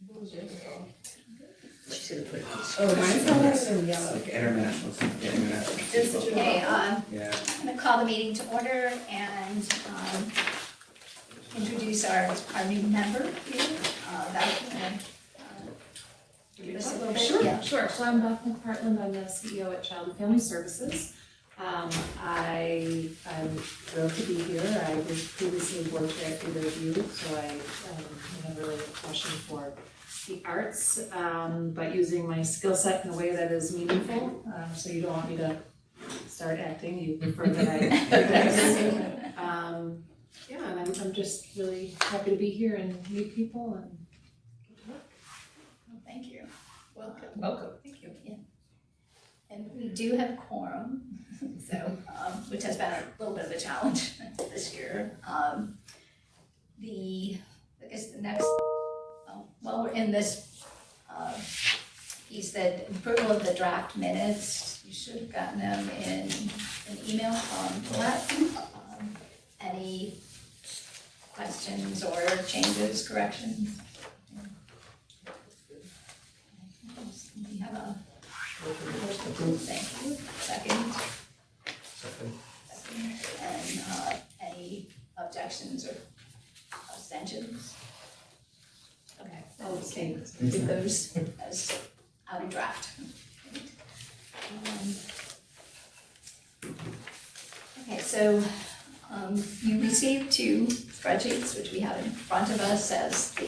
What was yours called? She's gonna put it. Oh, mine's all in yellow. Like international, yeah, international. Institute. Okay, Yeah. I'm going to call the meeting to order and introduce our new member here. Val, give us a little bit. Sure, Yeah. sure. So I'm Beth McPartland. I'm the CEO at Child and Family Services. I'm thrilled to be here. I was previously worked at Peer Review, so I have really a passion for the arts, but using my skill set in a way that is meaningful. So you don't want me to start acting, you prefer that I yeah, and I'm just really happy to be here and meet people and get to work. Well, thank you. Welcome. Welcome. Thank you. And we do have quorum, so, which has been a little bit of a challenge this year. I guess the next, well, we're in this piece that approval of the draft minutes, you should have gotten them in an email from Colette. Any questions or changes, corrections? We have a thank you. Second. And any objections or abstentions? Okay, I'll keep those as out of draft. Okay, so you received two spreadsheets, which we have in front of us as the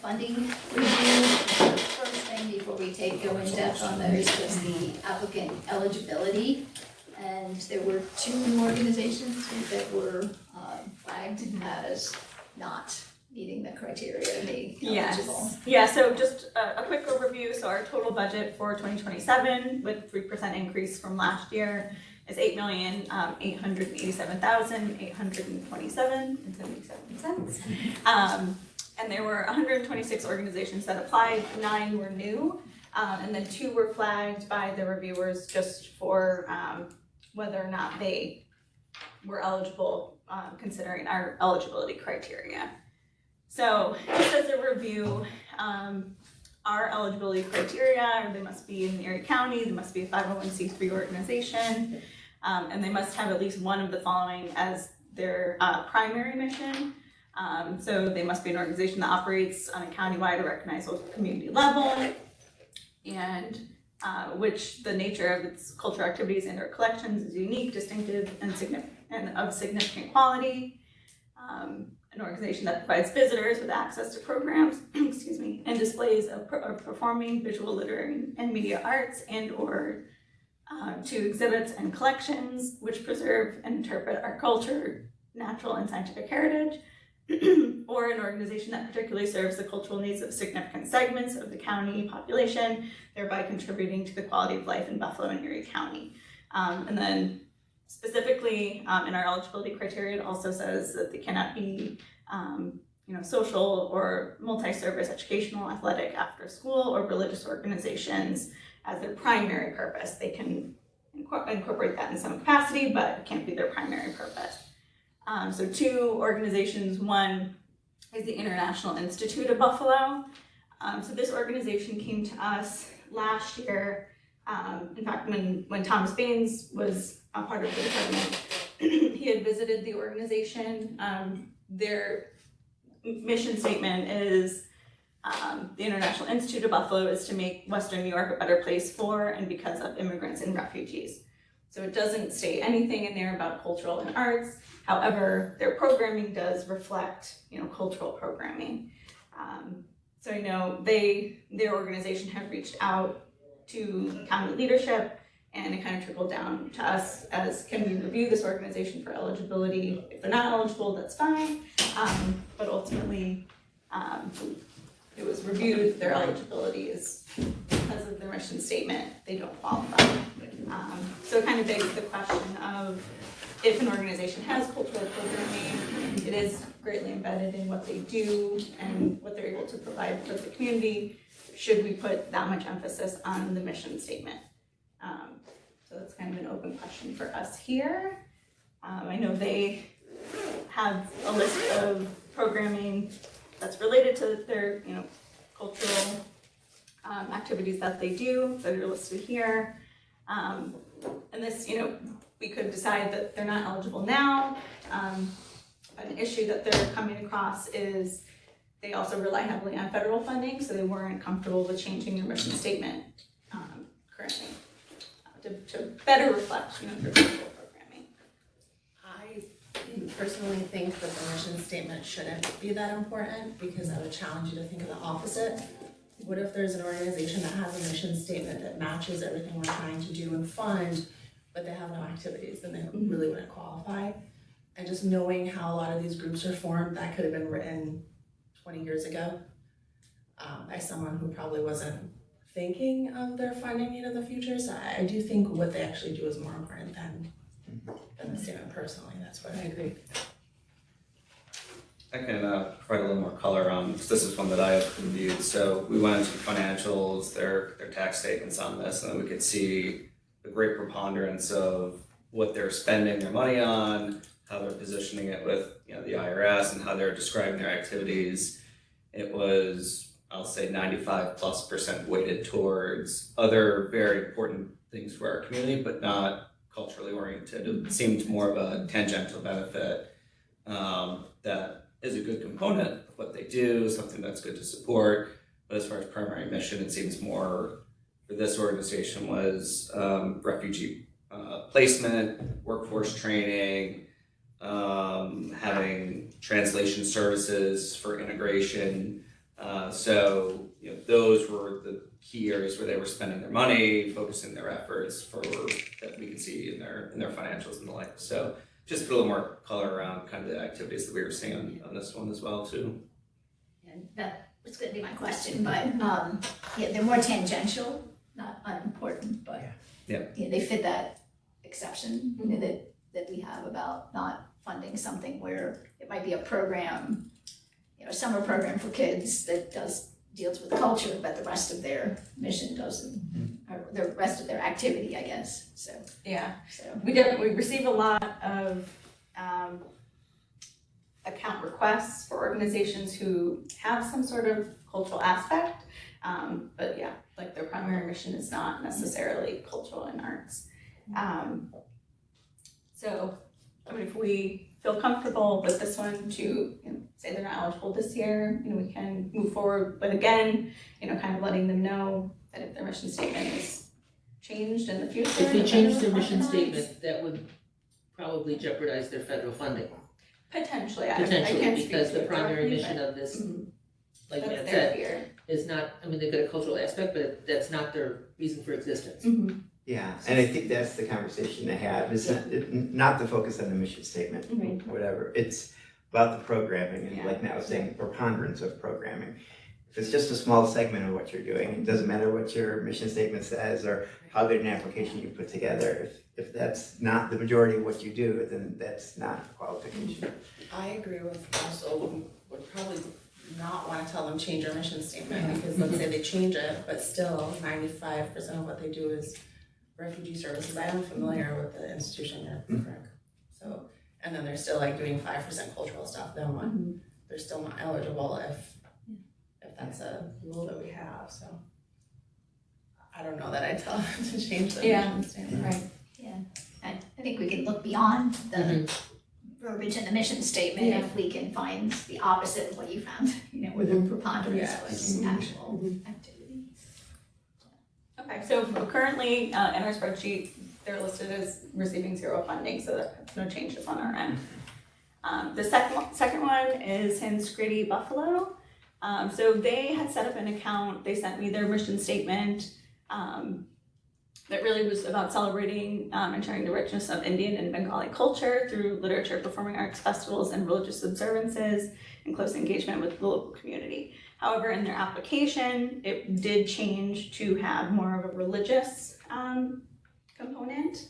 funding review. First thing before we go in depth on those was the applicant eligibility. And there were two organizations that were flagged as not meeting the criteria to be eligible. Yes. Yeah, so just a quick overview. So our total budget for 2027 with 3% increase from last year is $8,807,827.77. And there were 126 organizations that applied, 9 were new, and then 2 were flagged by the reviewers just for whether or not they were eligible, considering our eligibility criteria. So just as a review, our eligibility criteria, they must be in Erie County, they must be a 501c3 organization, and they must have at least one of the following as their primary mission. So they must be an organization that operates on a countywide or recognizable community level, and which the nature of its cultural activities and or collections is unique, distinctive, and of significant quality. An organization that provides visitors with access to programs, excuse me, and displays of performing, visual, literary, and media arts, and or to exhibits and collections which preserve and interpret our culture, natural and scientific heritage, or an organization that particularly serves the cultural needs of significant segments of the county population, thereby contributing to the quality of life in Buffalo and Erie County. And then specifically in our eligibility criteria, it also says that they cannot be social or multi-service, educational, athletic, after school, or religious organizations as their primary purpose. They can incorporate that in some capacity, but it can't be their primary purpose. So 2 organizations, one is the International Institute of Buffalo. So this organization came to us last year. In fact, when Thomas Baines was a part of the department, he had visited the organization. Their mission statement is the International Institute of Buffalo is to make Western New York a better place for and because of immigrants and refugees. So it doesn't state anything in there about cultural and arts. However, their programming does reflect, cultural programming. So their organization had reached out to county leadership, and it kind of trickled down to us as, can we review this organization for eligibility? If they're not eligible, that's fine. But ultimately, it was reviewed. Their eligibility is because of their mission statement, they don't qualify. So it kind of begs the question of, if an organization has cultural programming, it is greatly embedded in what they do and what they're able to provide for the community. Should we put that much emphasis on the mission statement? So that's kind of an open question for us here. I know they have a list of programming that's related to their, cultural activities that they do, that are listed here. And this, we could decide that they're not eligible now. An issue that they're coming across is they also rely heavily on federal funding, so they weren't comfortable with changing their mission statement currently to better reflect, their federal programming. I personally think that the mission statement shouldn't be that important, because I would challenge you to think of the opposite. What if there's an organization that has a mission statement that matches everything we're trying to do and fund, but they have no activities, then they really wouldn't qualify? And just knowing how a lot of these groups are formed, that could have been written 20 years ago by someone who probably wasn't thinking of their funding need in the future. So I do think what they actually do is more important than the statement personally. That's what I agree. I can provide a little more color on, because this is one that I have reviewed. So we went into the financials, their tax statements on this, and then we could see the great preponderance of what they're spending their money on, how they're positioning it with the IRS, and how they're describing their activities. It was, I'll say, 95+% weighted towards other very important things for our community, but not culturally oriented. It seemed more of a tangential benefit that is a good component of what they do, something that's good to support. But as far as primary mission, it seems more for this organization was refugee placement, workforce training, having translation services for integration. So those were the key areas where they were spending their money, focusing their efforts for that we can see in their financials and the like. So just put a little more color around kind of the activities that we were seeing on this one as well too. And that was gonna be my question, but, they're more tangential, not unimportant, but they fit that exception that we have about not funding something where it might be a program, a summer program for kids that deals with culture, but the rest of their mission doesn't, or the rest of their activity, I guess, so. Yeah. So, We receive a lot of account requests for organizations who have some sort of cultural aspect, but like their primary mission is not necessarily cultural and arts. So, if we feel comfortable with this one to say they're not eligible this year, we can move forward. But again, kind of letting them know that if their mission statement is changed in the future. If we change their mission recognize- statement, that would probably jeopardize their federal funding. Potentially, I Potentially, can't speak because to the it primary directly, mission but of this, like that's Matt their said, fear. is not, they've got a cultural aspect, but that's not their reason for existence. Yeah, and I think that's the conversation to have, is not the focus on the mission statement, Right. whatever. It's about the programming, and Yeah. like now saying preponderance of programming. If it's just a small segment of what you're doing, it doesn't matter what your mission statement says or how good an application you put together. If that's not the majority of what you do, then that's not a qualification. I agree with also would probably not want to tell them change your mission statement, because let's say they change it, but still 95% of what they do is refugee services. I am familiar with the institution you're correct. So, and then they're still like doing 5% cultural stuff, then what? They're still not eligible if that's a rule that we have, so. I don't know that I tell them to change the mission statement. Right. and I think we can look beyond the verbiage in the mission statement if we can find the opposite of what you found, where the preponderance was actual activity. Okay, so currently in our spreadsheet, they're listed as receiving 0 funding, so that's no changes on our end. The second one is Gritty Buffalo. So they had set up an account, they sent me their mission statement that really was about celebrating and sharing the richness of Indian and Bengali culture through literature, performing arts festivals, and religious observances, and close engagement with the local community. However, in their application, it did change to have more of a religious component,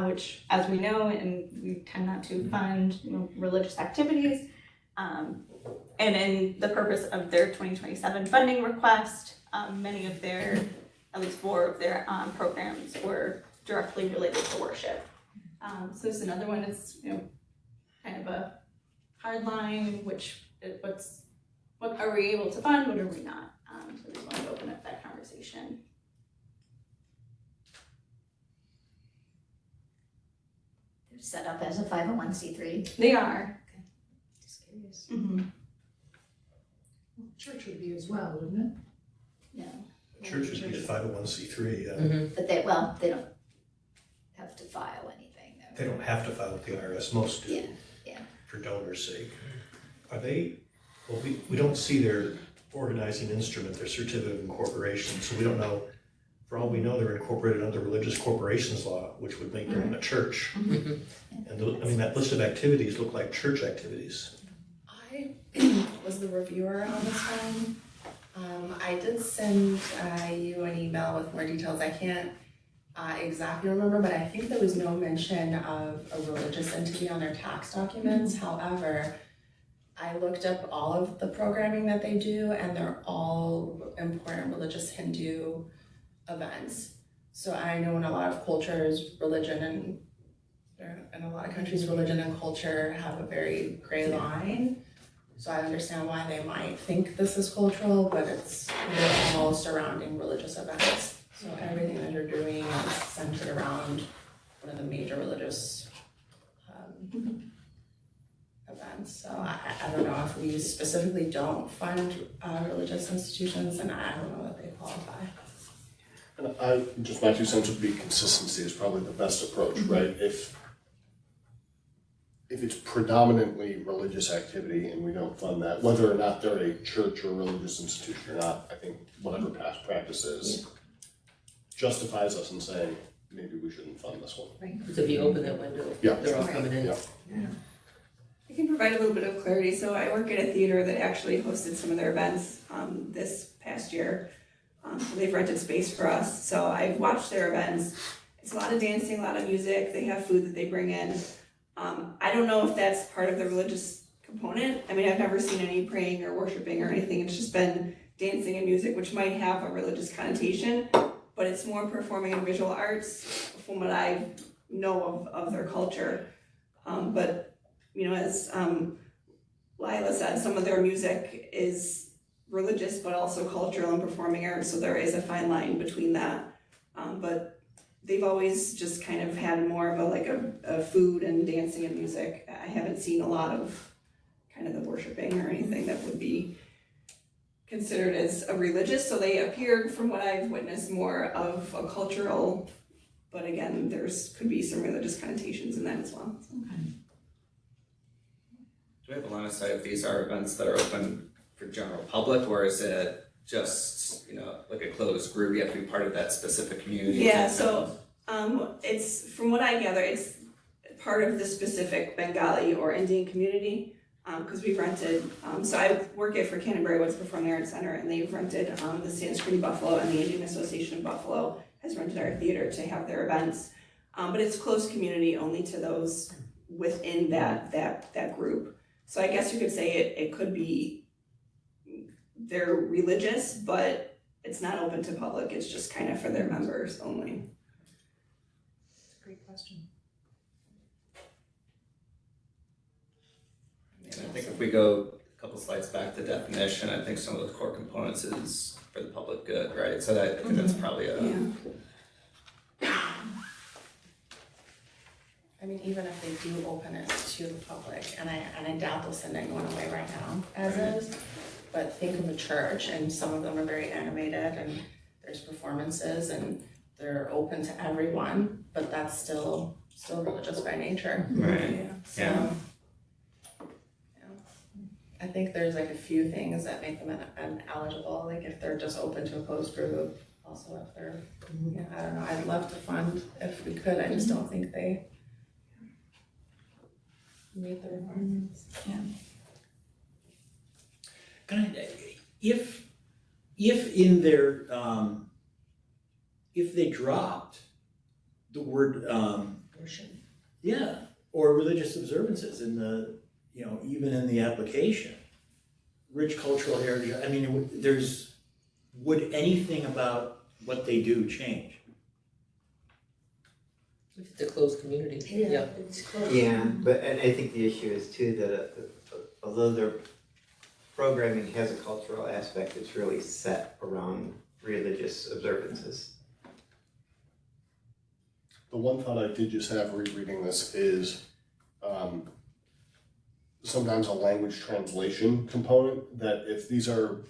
which, as we know, and we tend not to fund religious activities. And in the purpose of their 2027 funding request, many of their, at least 4 of their programs were directly related to worship. So this is another one is, kind of a hard line, what's what are we able to fund, what are we not? So we just wanted to open up that conversation. They're set up as a 501c3. They are. Just curious. Mm-hmm. Church would be as well, wouldn't it? No, Church would be a 501c3, but they don't have to file anything though. They don't have to file with the IRS, most do. Yeah. For donors' sake. Are they, well, we don't see their organizing instrument, their certificate of incorporation, so we don't know, for all we know, they're incorporated under religious corporations law, which would make them a church. And that list of activities look like church activities. I was the reviewer on this one. I did send you an email with more details. I can't exactly remember, but I think there was no mention of a religious entity on their tax documents. However, I looked up all of the programming that they do, and they're all important religious Hindu events. So I know in a lot of cultures, religion and in a lot of countries, religion and culture have a very gray line. So I understand why they might think this is cultural, but they're all surrounding religious events. So everything that you're doing is centered around one of the major religious events. So I don't know if we specifically don't fund religious institutions, and I don't know that they qualify. And just my 2 cents would be consistency is probably the best approach, right? If it's predominantly religious activity and we don't fund that, whether or not they're a church or religious institution or not, I think whatever past practice is justifies us in saying maybe we shouldn't fund this one. Because if you open that window, Yeah. they're all coming in. Yeah. I can provide a little bit of clarity. So I work at a theater that actually hosted some of their events this past year. So they've rented space for us. So I've watched their events. It's a lot of dancing, a lot of music. They have food that they bring in. I don't know if that's part of the religious component. I mean, I've never seen any praying or worshiping or anything. It's just been dancing and music, which might have a religious connotation, but it's more performing and visual arts from what I know of their culture. But, you know, as Lila said, some of their music is religious, but also cultural and performing arts, so there is a fine line between that. But they've always just kind of had more of a food and dancing and music. I haven't seen a lot of kind of the worshiping or anything that would be considered as a religious. So they appeared, from what I've witnessed, more of a cultural, but again, could be some religious connotations in that as well. So. Do we have a line of sight if these are events that are open for general public, or is it just, like a closed group, you have to be part of that specific community? Yeah, so it's, from what I gather, it's part of the specific Bengali or Indian community, because we've rented, so I work for Canterbury Woods Performing Arts Center, and they've rented the Sanskrit Buffalo, and the Indian Association of Buffalo has rented our theater to have their events. But it's close community only to those within that group. So I guess you could say it could be they're religious, but it's not open to public. It's just kind of for their members only. That's a great question. And I think if we go a couple slides back to definition, I think some of the core components is for the public good, right? So I think that's probably I mean, even if they do open it to the public, and I doubt they'll send anyone away right now as is, but think of a church, and some of them are very animated, and there's performances, and they're open to everyone, but that's still religious by nature. Right. So, I think there's like a few things that make them eligible, like if they're just open to a closed group, also if they're, I don't know, I'd love to fund if we could, I just don't think they meet the requirements. If in their, if they dropped the word, or religious observances in the, even in the application, rich cultural heritage, I mean, would anything about what they do change? If it's a closed community, yeah. Yeah, but and I think the issue is too that although they're programming has a cultural aspect that's really set around religious observances. The one thought I did just have rereading this is sometimes a language translation component, that if these are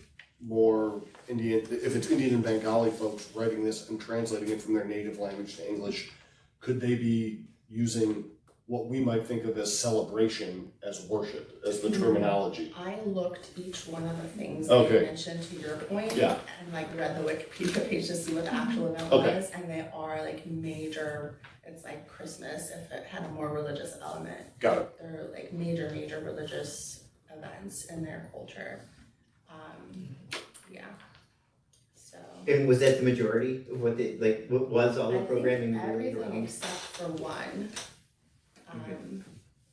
more Indian, if it's Indian and Bengali folks writing this and translating it from their native language to English, could they be using what we might think of as celebration as worship, as the terminology? I looked each one of the things that you Okay. mentioned to your point, Yeah. and like read the Wikipedia page to see what the actual event Okay. was, and they are like major, it's like Christmas if it had a more religious element. Got it. They're like major religious events in their culture. Yeah. So. And was that the majority of what they, like, what was all the programming I think really everything around? except for one.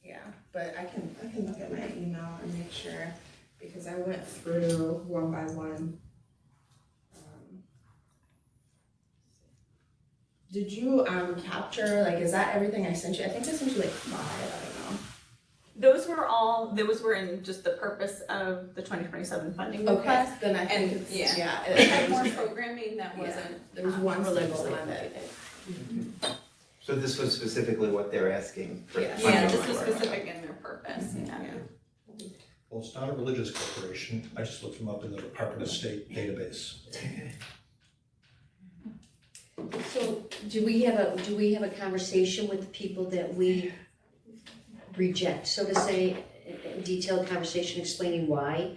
Yeah, but I can look at my email and make sure, because I went through one by one. Did you capture, like, is that everything I sent you? I think I sent you like 5, I don't know. Those were in just the purpose of the 2027 funding request. Then I think And, it's, yeah. yeah. It had it more was- programming that wasn't. There was one religious single one that- related. So this was specifically what they're asking for. Yeah. Yeah, funding this was for. specific in their purpose, yeah. Well, it's not a religious corporation. I just looked them up in the Department of State database. So do we have a conversation with the people that we reject, so to say, a detailed conversation explaining why?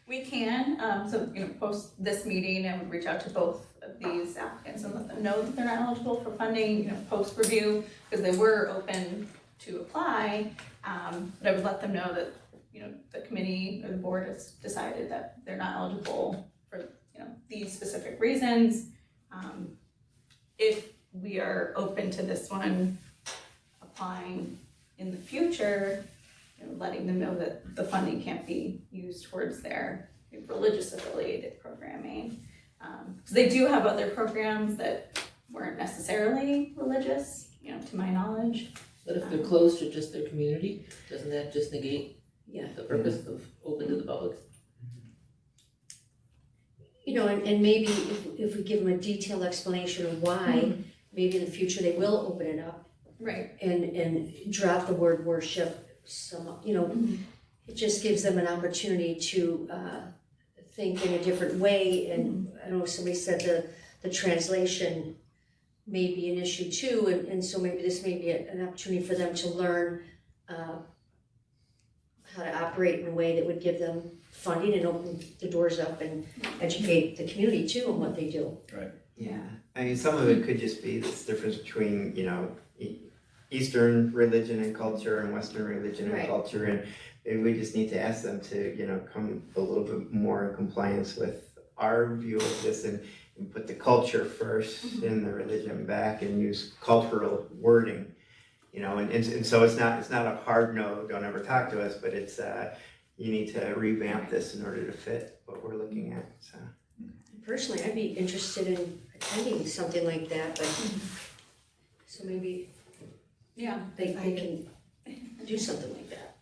We can, post this meeting and reach out to both of these applicants and let them know that they're not eligible for funding, post review, because they were open to apply. But I would let them know that, the committee or the board has decided that they're not eligible for, these specific reasons. If we are open to this one applying in the future, letting them know that the funding can't be used towards their religious affiliated programming. Because they do have other programs that weren't necessarily religious, to my knowledge. But if they're closed to just their community, doesn't that just negate Yeah. the purpose of open to the public? And maybe if we give them a detailed explanation of why, maybe in the future they will open it up Right. and drop the word worship some, it just gives them an opportunity to think in a different way. And I don't know, somebody said the translation may be an issue too, and so maybe this may be an opportunity for them to learn how to operate in a way that would give them funding and open the doors up and educate the community too on what they do. Yeah, I mean, some of it could just be this difference between, Eastern religion and culture and Western religion and Right. culture, and we just need to ask them to, come a little bit more in compliance with our view of this and put the culture first and the religion back and use cultural wording, and so it's not a hard no, don't ever talk to us, but it's, you need to revamp this in order to fit what we're looking at, so. Personally, I'd be interested in attending something like that, but so maybe Yeah. they can do something like that.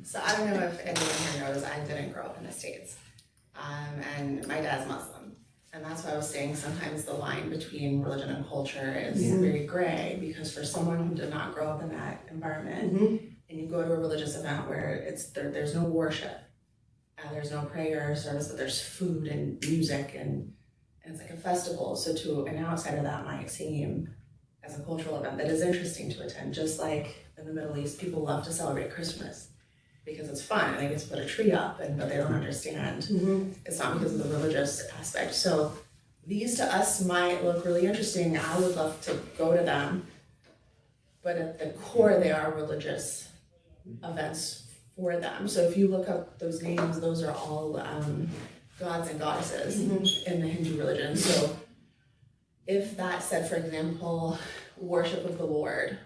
So I don't know if anyone here knows, I didn't grow up in the States. And my dad's Muslim. And that's why I was saying sometimes the line between religion and culture is very gray, because for someone who did not grow up in that environment, and you go to a religious event where there's no worship, there's no prayer service, but there's food and music and it's like a festival. So to an outsider that might seem as a cultural event that is interesting to attend, just like in the Middle East, people love to celebrate Christmas because it's fun and they get to put a tree up, but they don't understand. It's not because of the religious aspect. So these to us might look really interesting. I would love to go to them, but at the core, they are religious events for them. So if you look up those names, those are all gods and goddesses in the Hindu religion. So if that said, for example, worship of the Lord,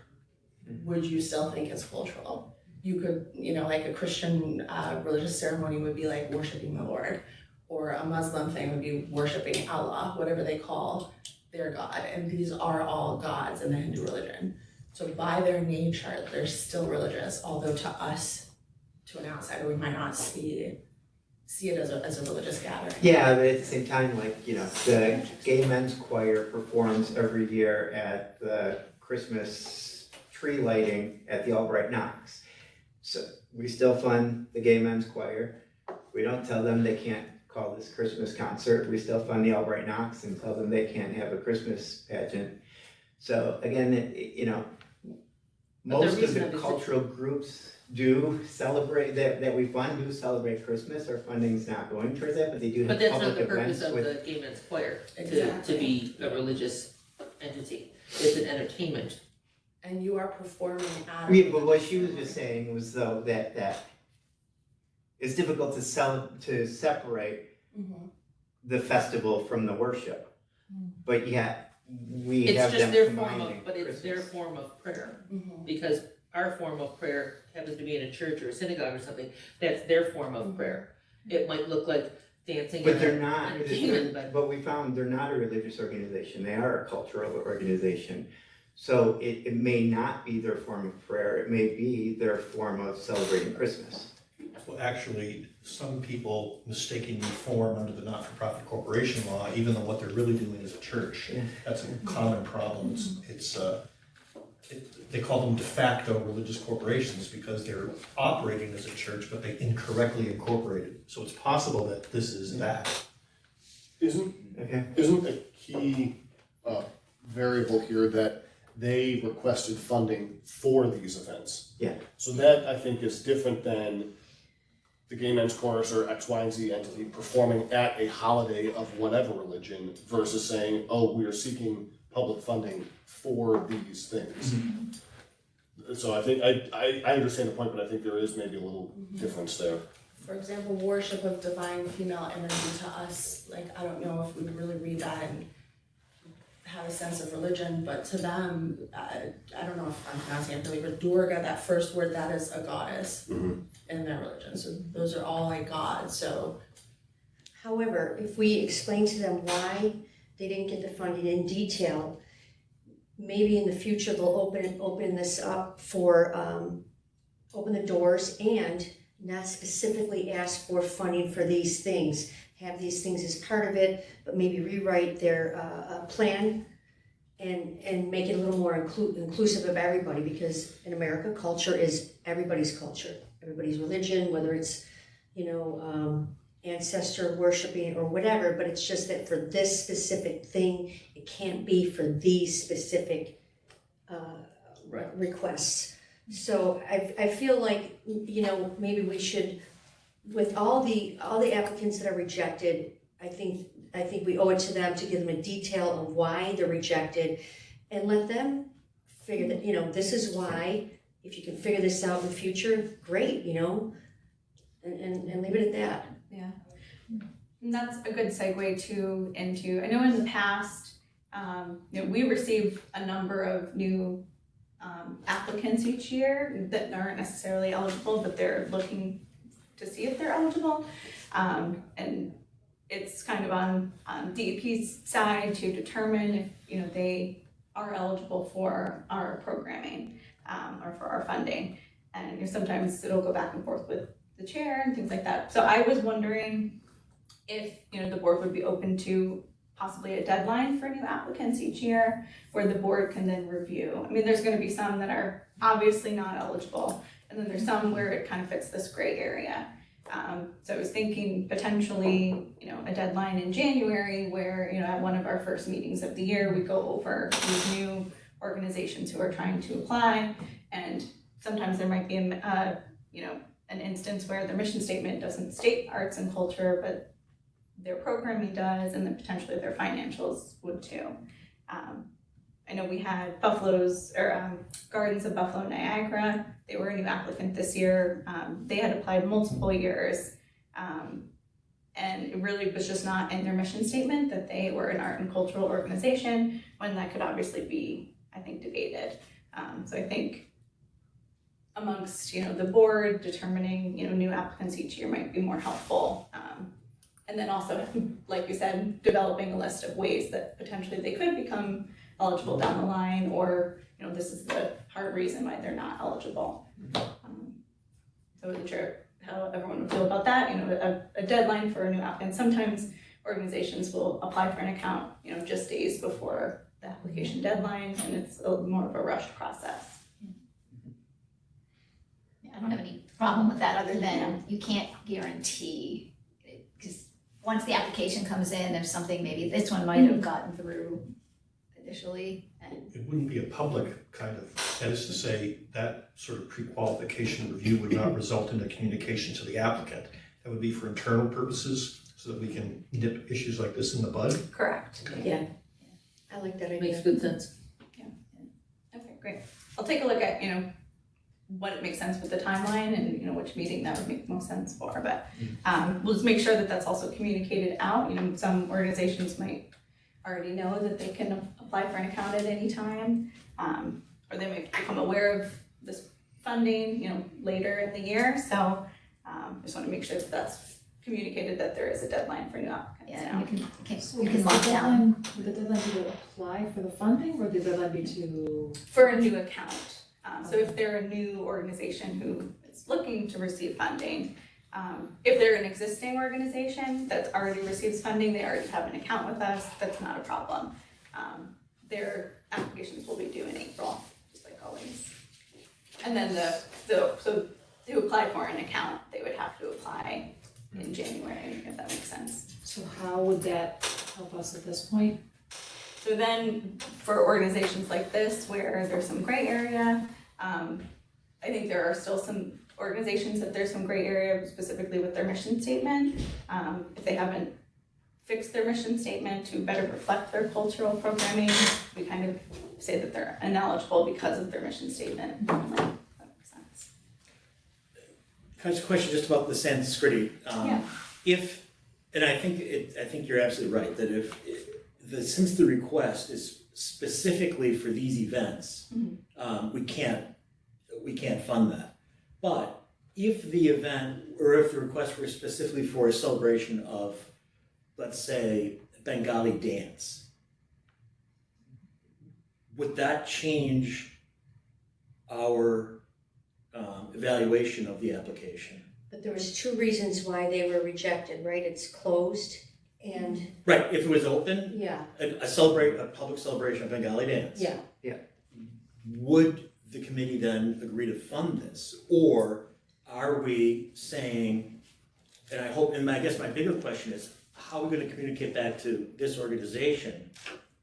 would you still think it's cultural? You could, like a Christian religious ceremony would be like worshiping the Lord, or a Muslim thing would be worshiping Allah, whatever they call their God. And these are all gods in the Hindu religion. So by their nature, they're still religious, although to us, to an outsider, we might not see see it as a religious gathering. Yeah, but at the same time, like, you know, the gay men's choir performs every year at the Christmas tree lighting at the Albright Knox. So we still fund the gay men's choir. We don't tell them they can't call this Christmas concert. We still fund the Albright Knox and tell them they can't have a Christmas pageant. So again, you know, most of the cultural groups do celebrate, that we fund do celebrate Christmas. Our funding's not going towards that, but they do But have that's not public the purpose events of with. the gay men's choir, to Exactly. be a religious entity. It's an entertainment. And you are performing at. Yeah, but what she was just saying was though that it's difficult to separate Mhm. the festival from the worship. But yet, we It's have just them their form combining of, but it's their Christmas. form of prayer. Mhm. Because our form of prayer happens to be in a church or a synagogue or something, that's their form of prayer. It might look like dancing But and they're not, entertainment, but but we found they're not a religious organization, they are a cultural organization. So it may not be their form of prayer, it may be their form of celebrating Christmas. Well, actually, some people mistakenly form under the not-for-profit corporation law, even though what they're really doing is a church. Yeah. That's a common problem. They call them de facto religious corporations because they're operating as a church, but they incorrectly incorporated. So it's possible that this is that. Isn't a key variable here that they requested funding for these events? Yeah. So that, I think, is different than the gay men's chorus or X, Y, and Z entity performing at a holiday of whatever religion versus saying, oh, we are seeking public funding for these things. So I think, I understand the point, but I think there is maybe a little difference there. For example, worship of divine female energy to us, like, I don't know if we would really read that and have a sense of religion, but to them, I don't know if I'm pronouncing it correctly, but Durga, that first word, that is a goddess in their religion. So those are all like gods, so. However, if we explain to them why they didn't get the funding in detail, maybe in the future they'll open this up for, open the doors and not specifically ask for funding for these things. Have these things as part of it, but maybe rewrite their plan and make it a little more inclusive of everybody, because in America, culture is everybody's culture, everybody's religion, whether it's, you know, ancestor worshiping or whatever, but it's just that for this specific thing, it can't be for these specific requests. So I feel like, you know, maybe we should, with all the applicants that are rejected, I think we owe it to them to give them a detail of why they're rejected and let them figure that, you know, this is why. If you can figure this out in the future, great, you know, and leave it at that. Yeah. And that's a good segue into, I know in the past, you know, we receive a number of new applicants each year that aren't necessarily eligible, but they're looking to see if they're eligible. And it's kind of on DEP's side to determine if, you know, they are eligible for our programming or for our funding. And you know, sometimes it'll go back and forth with the chair and things like that. So I was wondering if, you know, the board would be open to possibly a deadline for new applicants each year where the board can then review. I mean, there's gonna be some that are obviously not eligible, and then there's some where it kind of fits this gray area. So I was thinking potentially, you know, a deadline in January where, you know, at one of our first meetings of the year, we go over these new organizations who are trying to apply, and sometimes there might be you know, an instance where their mission statement doesn't state arts and culture, but their programming does, and then potentially their financials would too. I know we had Gardens of Buffalo Niagara. They were a new applicant this year. They had applied multiple years, and it really was just not in their mission statement that they were an art and cultural organization, when that could obviously be, I think, debated. So I think amongst, you know, the board determining, you know, new applicants each year might be more helpful. And then also, like you said, developing a list of ways that potentially they could become eligible down the line, or, you know, this is the hard reason why they're not eligible. So the chair how everyone would feel about that, you know, a deadline for a new applicant. Sometimes organizations will apply for an account, you know, just days before the application deadline, and it's more of a rushed process. Yeah, I don't have any problem with that, other than you can't guarantee, because once the application comes in, there's something, maybe this one might have gotten through initially, and It wouldn't be a public kind of, that is to say, that sort of pre-qualification review would not result in a communication to the applicant. That would be for internal purposes, so that we can nip issues like this in the bud. Correct. Yeah, I like that idea. Makes good sense. Okay, great. I'll take a look at, you know, what it makes sense with the timeline and, you know, which meeting that would make most sense for, but we'll just make sure that that's also communicated out. You know, some organizations might already know that they can apply for an account at any time, or they might become aware of this funding, you know, later in the year. So just want to make sure that that's communicated, that there is a deadline for new applicants. yeah, So you can is lock the down. deadline, would the deadline be to apply for the funding, or the deadline be to? For a new account. So if they're a new organization who is looking to receive funding, if they're an existing organization that already receives funding, they already have an account with us, that's not a problem. Their applications will be due in April, just like always. And then so to apply for an account, they would have to apply in January, if that makes sense. So how would that help us at this point? So then, for organizations like this, where there's some gray area, I think there are still some organizations that there's some gray area, specifically with their mission statement. If they haven't fixed their mission statement to better reflect their cultural programming, we kind of say that they're ineligible because of their mission statement. That makes sense. Can I ask a question just about the Sanskrit? Yeah. If, and I think you're absolutely right, that since the request is specifically for these events, we can't fund that. But if the event, or if the request were specifically for a celebration of, let's say, Bengali dance, would that change our evaluation of the application? But there was 2 reasons why they were rejected, right? It's closed and, Right, if it was open, yeah, a public celebration of Bengali dance. yeah. Would the committee then agree to fund this? Or are we saying, and I guess my bigger question is, how are we gonna communicate that to this organization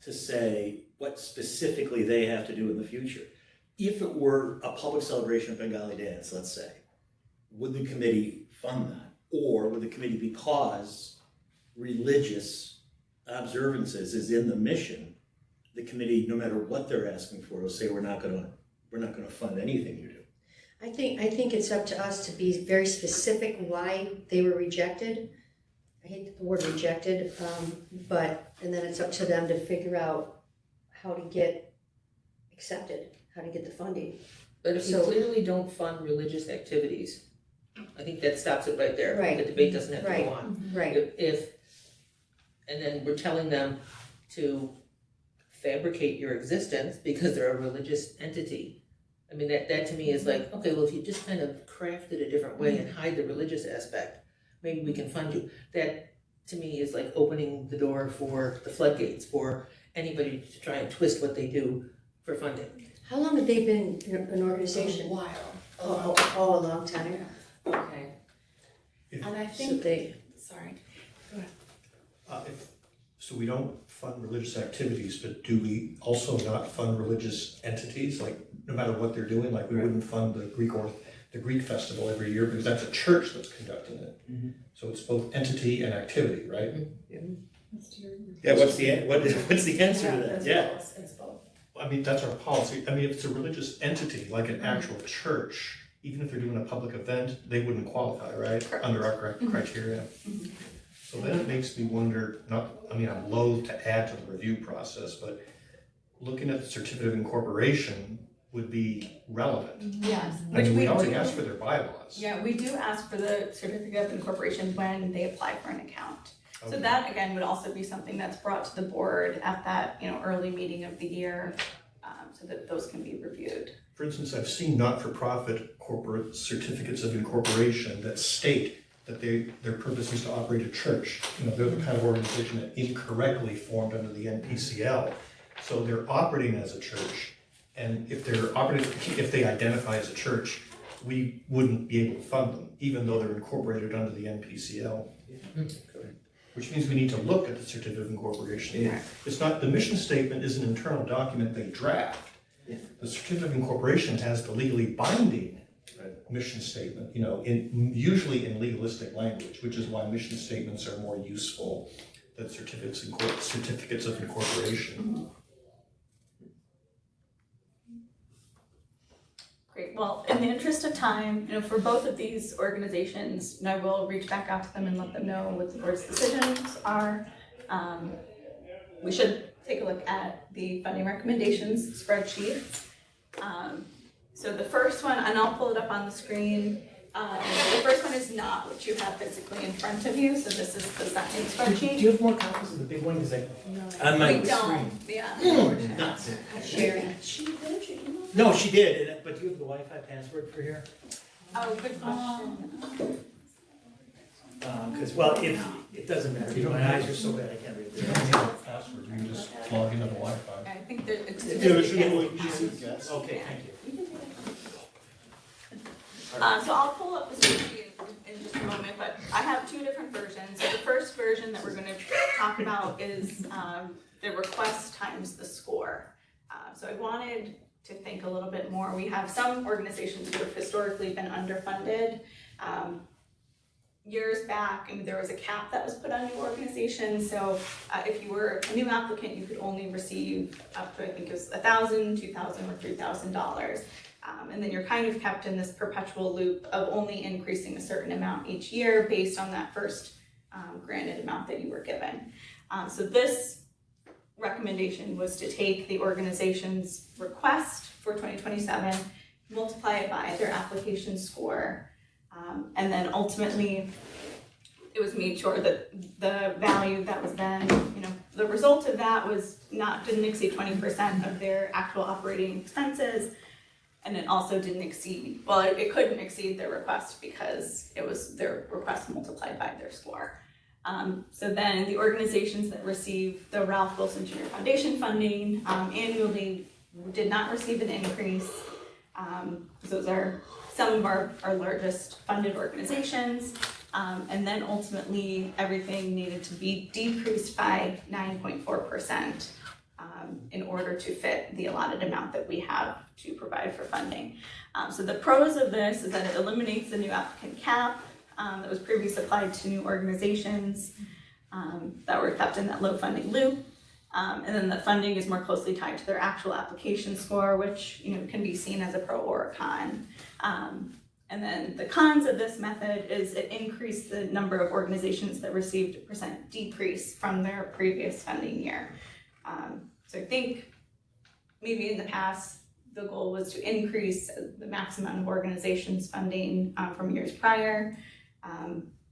to say what specifically they have to do in the future? If it were a public celebration of Bengali dance, let's say, would the committee fund that? Or would the committee, because religious observances is in the mission, the committee, no matter what they're asking for, will say, we're not gonna fund anything you do? I think it's up to us to be very specific why they were rejected. I hate the word rejected, and then it's up to them to figure out how to get accepted, how to get the funding. But if you So- clearly don't fund religious activities, I think that stops it right there. Right. The debate doesn't have to Right. go on. Right, And then we're telling them to fabricate your existence because they're a religious entity. I mean, that to me is like, okay, well, if you just kind of craft it a different way and hide the religious aspect, maybe we can fund you. That, to me, is like opening the door for the floodgates for anybody to try and twist what they do for funding. how long have they been an organization? A while. Oh, a long time. Okay. If- And I So think, they, sorry. So we don't fund religious activities, but do we also not fund religious entities, like no matter what they're doing? Like we wouldn't fund the Greek festival every year because that's a church that's conducting it. So it's both entity and activity, right? Yeah, what's the answer to that? Yeah. It's both. I mean, that's our policy. I mean, if it's a religious entity, like an actual church, even if they're doing a public event, they wouldn't qualify, right? Correct. Under our criteria. So then it makes me wonder, I'm loath to add to the review process, but looking at the certificate of incorporation would be relevant. Yes. I mean, we already asked for their bylaws. Yeah, we do ask for the certificate of incorporation when they apply for an account. So Okay. that, again, would also be something that's brought to the board at that, early meeting of the year, so that those can be reviewed. For instance, I've seen not-for-profit corporate certificates of incorporation that state that their purpose is to operate a church. You know, they're the kind of organization that incorrectly formed under the NPCL. So they're operating as a church, and if they identify as a church, we wouldn't be able to fund them, even though they're incorporated under the NPCL. Which means we need to look at the certificate of incorporation. Yeah. It's not, the mission statement is an internal document they draft. Yeah. The certificate of incorporation has the legally binding mission statement, you know, usually in legalistic language, which is why mission statements are more useful than certificates of incorporation. Great, well, in the interest of time, you know, for both of these organizations, I will reach back out to them and let them know what the board's decisions are. We should take a look at the funding recommendations spreadsheet. So the first one, and I'll pull it up on the screen. The first one is not what you have physically in front of you, so this is the second Do spreadsheet. you have more copies of the big one? Because on my We screen. don't, yeah. Nuts. Sharing. No, she did, but do you have the Wi-Fi password for here? Oh, good question. Because, well, it doesn't matter. My eyes are so bad I can't read You it. don't need a password, you can just log into the Wi-Fi. I think that it's. Yeah, there should be a link, yes. Okay, thank you. So I'll pull up the spreadsheet in just a moment, but I have two different versions. So the first version that we're gonna talk about is the request times the score. So I wanted to think a little bit more. We have some organizations who have historically been underfunded. Years back, I mean, there was a cap that was put on new organizations, so if you were a new applicant, you could only receive up to, I think it was $1,000, $2,000, or $3,000. And then you're kind of kept in this perpetual loop of only increasing a certain amount each year based on that first granted amount that you were given. So this recommendation was to take the organization's request for 2027, multiply it by their application score, and then ultimately it was made sure that the value that was then, you know, the result of that was didn't exceed 20% of their actual operating expenses. And it also didn't exceed, well, it couldn't exceed their request because it was their request multiplied by their score. So then the organizations that receive the Ralph Wilson Jr. Foundation funding annually did not receive an increase. Those are some of our largest funded organizations. And then ultimately everything needed to be decreased by 9.4%. In order to fit the allotted amount that we have to provide for funding. So the pros of this is that it eliminates the new applicant cap that was previously applied to new organizations that were kept in that low funding loop. And then the funding is more closely tied to their actual application score, which, you know, can be seen as a pro or a con. And then the cons of this method is it increased the number of organizations that received a percent decrease from their previous funding year. So I think maybe in the past, the goal was to increase the maximum amount of organizations funding from years prior,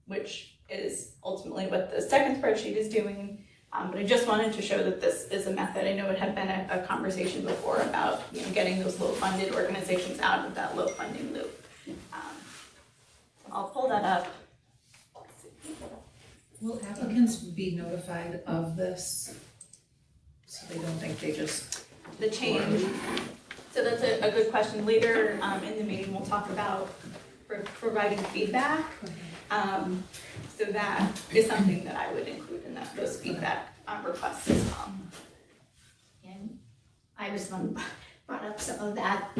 which is ultimately what the second spreadsheet is doing. But I just wanted to show that this is a method. I know it had been a conversation before about, you know, getting those low funded organizations out of that low funding loop. I'll pull that up. Will applicants be notified of this? So they don't think they just. The change. So that's a good question. Later in the meeting, we'll talk about providing feedback. So that is something that I would include in those feedback requests as well. And I was the one who brought up some of that.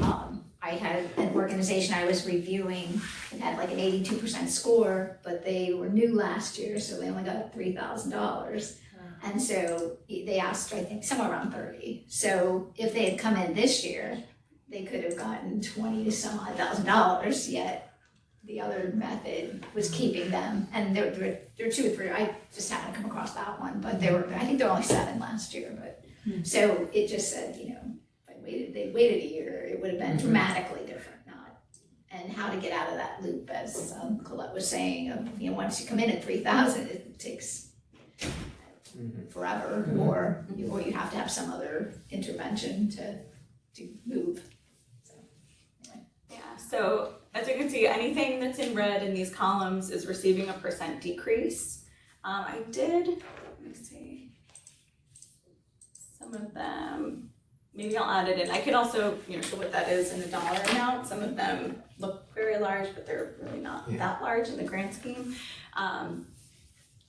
I had an organization I was reviewing and had like an 82% score, but they were new last year, so they only got $3,000. And so they asked, I think, somewhere around 30. So if they had come in this year, they could have gotten $20,000 to some odd $1,000, yet the other method was keeping them. And there were 2 or 3, I just happened to come across that one, but I think there were only 7 last year. But so it just said, you know, if they waited a year, it would have been dramatically different. And how to get out of that loop, as Colette was saying, of, you know, once you come in at 3,000, it takes forever, or you have to have some other intervention to move. So So as you can see, anything that's in red in these columns is receiving a % decrease. Let me see, some of them, maybe I'll add it in. I can also, show what that is in a dollar amount. Some of them look very large, but they're really not that large in the grand scheme.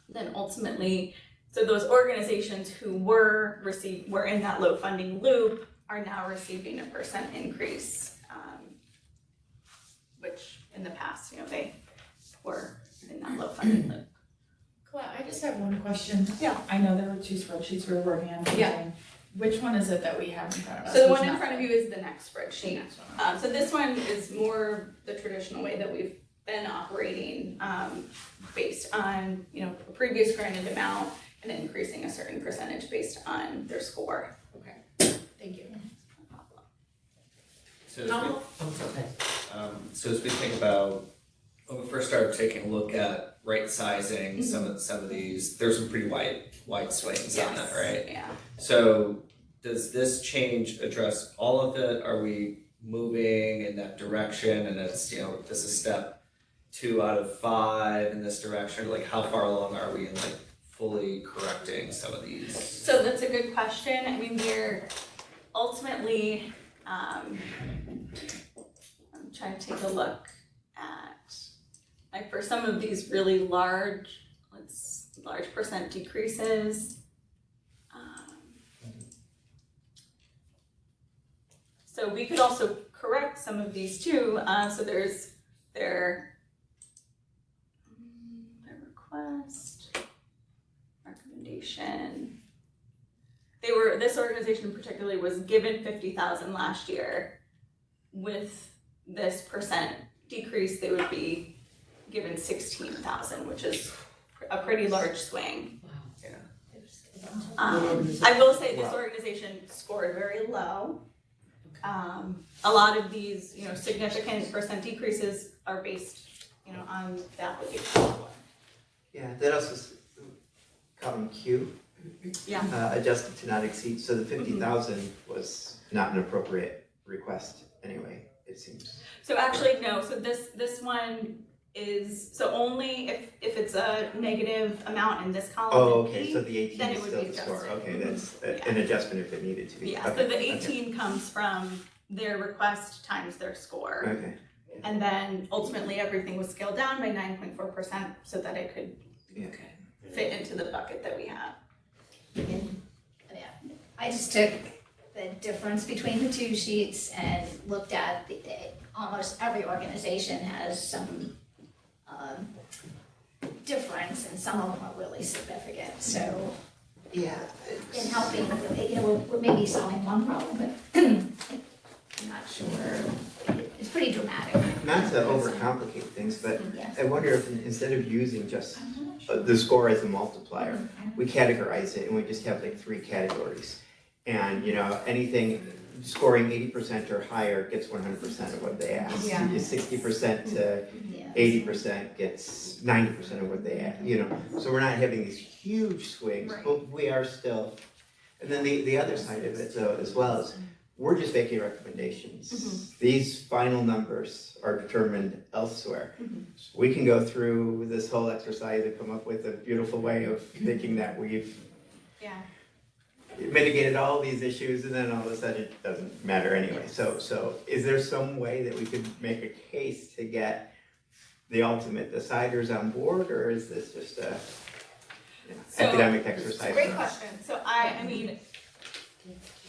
Then ultimately, so those organizations who were in that low funding loop are now receiving a % increase, which in the past, they were in that low funding loop. Colette, I just have one question. Yeah. I know there were 2 spreadsheets we were working on. Yeah. Which one is it that we have in front of us? So the Which one in not? front of you is the next spreadsheet. Next one. So this one is more the traditional way that we've been operating, based on, a previous granted amount and increasing a certain percentage based on their score. Okay, thank you. So as we think about, when we first started taking a look at right sizing some of these, there's some pretty wide swings on that, right? Yeah. So does this change address all of it? Are we moving in that direction and it's, this is step 2 out of 5 in this direction? Like how far along are we in like fully correcting some of these? So that's a good question. I mean, we're ultimately, I'm trying to take a look at, like for some of these really large % decreases. So we could also correct some of these too. So there's their request, recommendation. This organization particularly was given 50,000 last year. With this % decrease, they would be given 16,000, which is a pretty large swing. I will say this organization scored very low. A lot of these, significant % decreases are based, on the application. Yeah, that also, column Q, adjusted to not exceed, so the 50,000 was not an appropriate request anyway, it seems. So actually, no, so this one is, so only if it's a negative amount in this column. Oh, okay, so the 18 then it is would still be the score, adjusted. okay, that's an adjustment if it needed to be. Yeah, Okay, so the okay. 18 comes from their request times their score. Okay, And then ultimately everything was scaled down by 9.4% so that it could fit into the bucket that we have. I just took the difference between the 2 sheets and looked at almost every organization has some difference, and some of them are really significant. So yeah. in helping, we're maybe solving one problem, but I'm not sure. It's pretty dramatic. Not to overcomplicate things, but Yes. I wonder if instead of using just the score as a multiplier, we categorize it and we just have like 3 categories. And, anything scoring 80% or higher gets 100% of what they ask. Yeah. 60% to 80% gets 90% of what they ask, So we're not having these huge swings, but we are still. And then the other side of it though, as well, is we're just making recommendations. These final numbers are determined elsewhere. We can go through this whole exercise and come up with a beautiful way of thinking that we've mitigated all these issues, and then all of a sudden it doesn't matter anyway. So is there some way that we could make a case to get the ultimate deciders on board, or is this just a academic exercise? Great question. So I mean,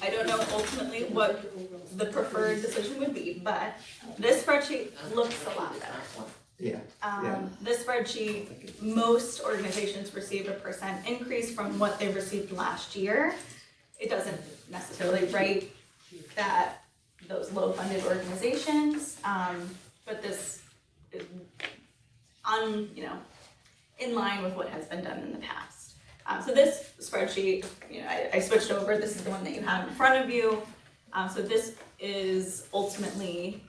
I don't know ultimately what the preferred decision would be, but this spreadsheet looks a lot better. Yeah. This spreadsheet, most organizations received a % increase from what they received last year. It doesn't necessarily write that those low funded organizations, but this is in line with what has been done in the past. So this spreadsheet, I switched over. This is the one that you have in front of you. So this is ultimately,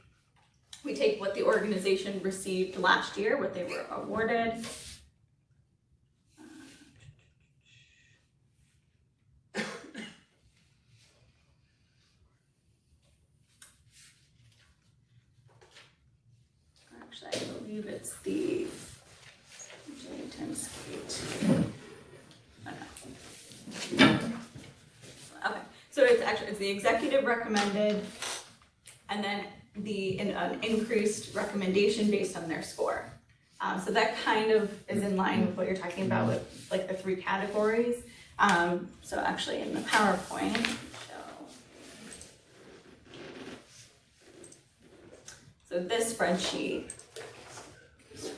we take what the organization received last year, what they were awarded. it's the J times 8. Okay, so it's the executive recommended, and then an increased recommendation based on their score. So that kind of is in line with what you're talking about with like the 3 categories. So actually in the PowerPoint, so this spreadsheet, so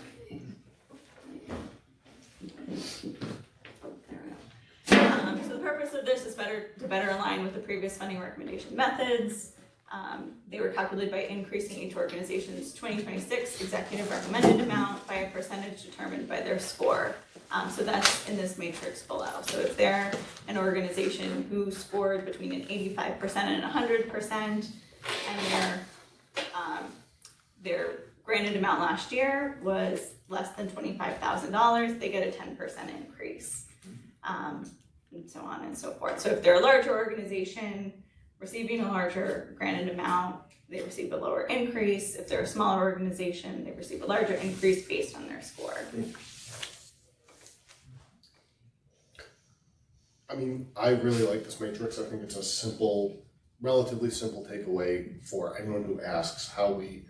the purpose of this is to better align with the previous funding recommendation methods. They were calculated by increasing each organization's 2026 executive recommended amount by a percentage determined by their score. So that's in this matrix below. So if they're an organization who scored between an 85% and 100%, and their granted amount last year was less than $25,000, they get a 10% increase, and so on and so forth. So if they're a larger organization receiving a larger granted amount, they receive a lower increase. If they're a smaller organization, they receive a larger increase based on their score. I mean, I really like this matrix. I think it's a simple, relatively simple takeaway for anyone who asks how we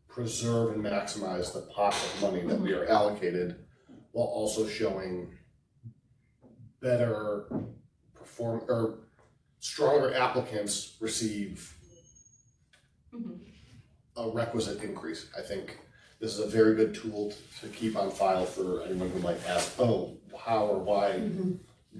preserve and maximize the pot of money that we are allocated, while also showing better stronger applicants receive a requisite increase. I think this is a very good tool to keep on file for anyone who might ask, oh, how or why